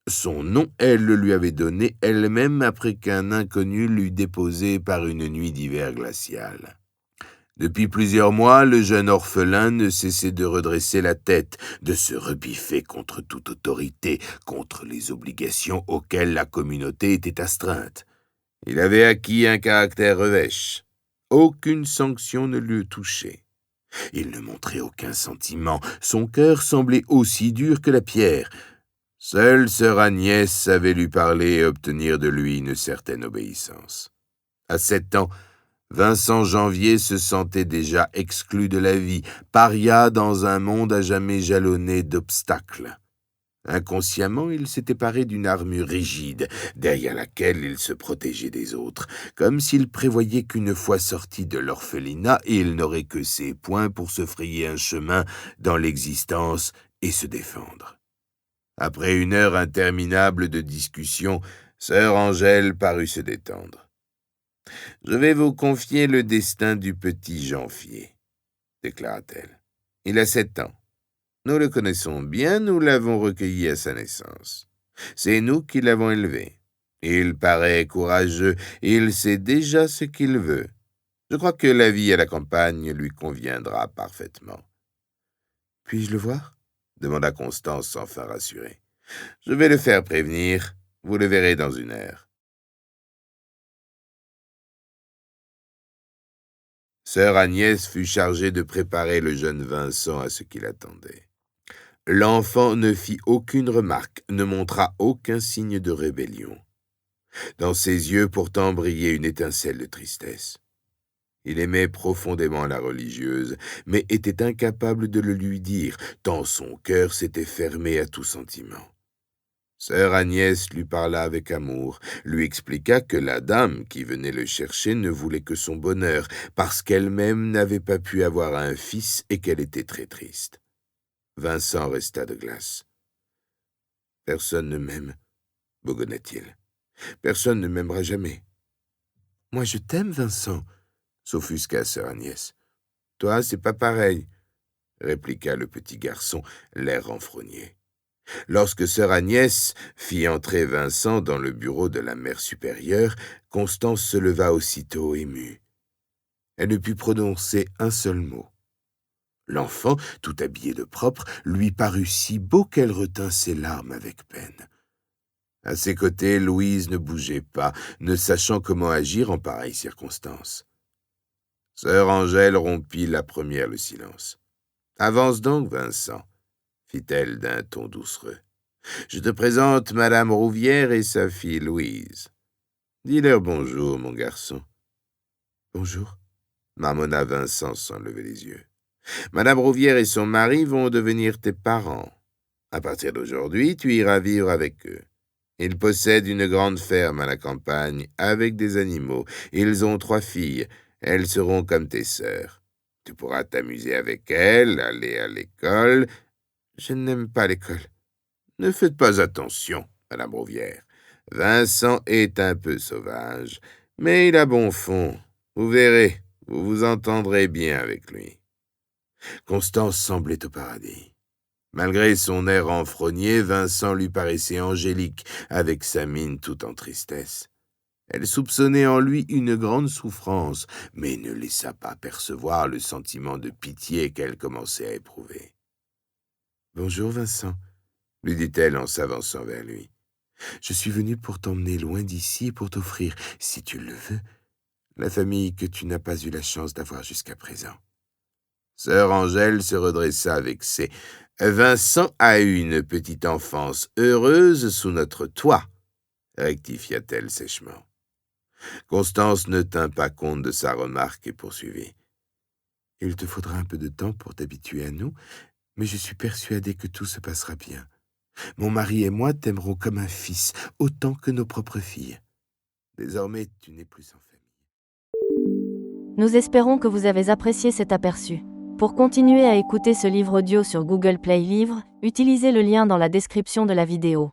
Son nom, elle le lui avait donné elle-même après qu'un inconnu l'eût déposé par une nuit d'hiver glacial. Depuis plusieurs mois, le jeune orphelin ne cessait de redresser la tête, de se rebiffer contre toute autorité, contre les obligations auxquelles la communauté était astreinte. Il avait acquis un caractère revêche. Aucune sanction ne le touchait. Il ne montrait aucun sentiment. Son cœur semblait aussi dur que la pierre. Seule sœur Agnès savait lui parler et obtenir de lui une certaine obéissance. À 7 ans, Vincent Janvier se sentait déjà exclu de la vie, paria dans un monde à jamais jalonné d'obstacles. Inconsciemment, il s'était paré d'une armure rigide, derrière laquelle il se protégeait des autres, comme s'il prévoyait qu'une fois sorti de l'orphelinat, il n'aurait que ses poings pour se frayer un chemin dans l'existence et se défendre. Après une heure interminable de discussion, sœur Angèle parut se détendre. « Je vais vous confier le destin du petit Janvier, » déclara-t-elle. « Il a 7 ans. Nous le connaissons bien, nous l'avons recueilli à sa naissance. C'est nous qui l'avons élevé. Il paraît courageux, il sait déjà ce qu'il veut. Je crois que la vie à la campagne lui conviendra parfaitement. »« Puis-je le voir ?» demanda Constance, enfin rassurée. « Je vais le faire prévenir. Vous le verrez dans 1 heure. » Sœur Agnès fut chargée de préparer le jeune Vincent à ce qui l'attendait. L'enfant ne fit aucune remarque, ne montra aucun signe de rébellion. Dans ses yeux pourtant brillait une étincelle de tristesse. Il aimait profondément la religieuse, mais était incapable de le lui dire, tant son cœur s'était fermé à tout sentiment. Sœur Agnès lui parla avec amour, lui expliqua que la dame qui venait le chercher ne voulait que son bonheur, parce qu'elle-même n'avait pas pu avoir un fils et qu'elle était très triste. Vincent resta de glace. « Personne ne m'aime, » bougonna-t-il. « Personne ne m'aimera jamais. »« Moi, je t'aime, Vincent, » s'offusqua sœur Agnès. « Toi, c'est pas pareil, » répliqua le petit garçon, l'air renfrogné. Lorsque sœur Agnès fit entrer Vincent dans le bureau de la mère supérieure, Constance se leva aussitôt émue. Elle ne put prononcer un seul mot. L'enfant, tout habillé de propre, lui parut si beau qu'elle retint ses larmes avec peine. À ses côtés, Louise ne bougeait pas, ne sachant comment agir en pareille circonstance. Sœur Angèle rompit la première le silence. « Avance donc, Vincent, » fit-elle d'un ton doucereux. « Je te présente Madame Rouvière et sa fille Louise. Dis-leur bonjour, mon garçon. »« Bonjour, » marmonna Vincent sans lever les yeux. « Madame Rouvière et son mari vont devenir tes parents. À partir d'aujourd'hui, tu iras vivre avec eux. Ils possèdent une grande ferme à la campagne avec des animaux. Ils ont 3 filles. Elles seront comme tes sœurs. Tu pourras t'amuser avec elles, aller à l'école. » « Je n'aime pas l'école. »« Ne faites pas attention, Madame Rouvière. Vincent est un peu sauvage, mais il a bon fond. Vous verrez, vous vous entendrez bien avec lui. » Constance semblait au paradis. Malgré son air renfrogné, Vincent lui paraissait angélique, avec sa mine tout en tristesse. Elle soupçonnait en lui une grande souffrance, mais ne laissa pas percevoir le sentiment de pitié qu'elle commençait à éprouver. « Bonjour, Vincent, » lui dit-elle en s'avançant vers lui. « Je suis venue pour t'emmener loin d'ici et pour t'offrir, si tu le veux, la famille que tu n'as pas eu la chance d'avoir jusqu'à présent. » Sœur Angèle se redressa vexée. « Vincent a eu une petite enfance heureuse sous notre toit, » rectifia-t-elle sèchement. Constance ne tint pas compte de sa remarque et poursuivit. « Il te faudra un peu de temps pour t'habituer à nous, mais je suis persuadée que tout se passera bien. Mon mari et moi t'aimerons comme un fils, autant que nos propres filles. Désormais, tu n'es plus sans famille. » Nous espérons que vous avez apprécié cet aperçu. Pour continuer à écouter ce livre audio sur Google Play Livres, utilisez le lien dans la description de la vidéo.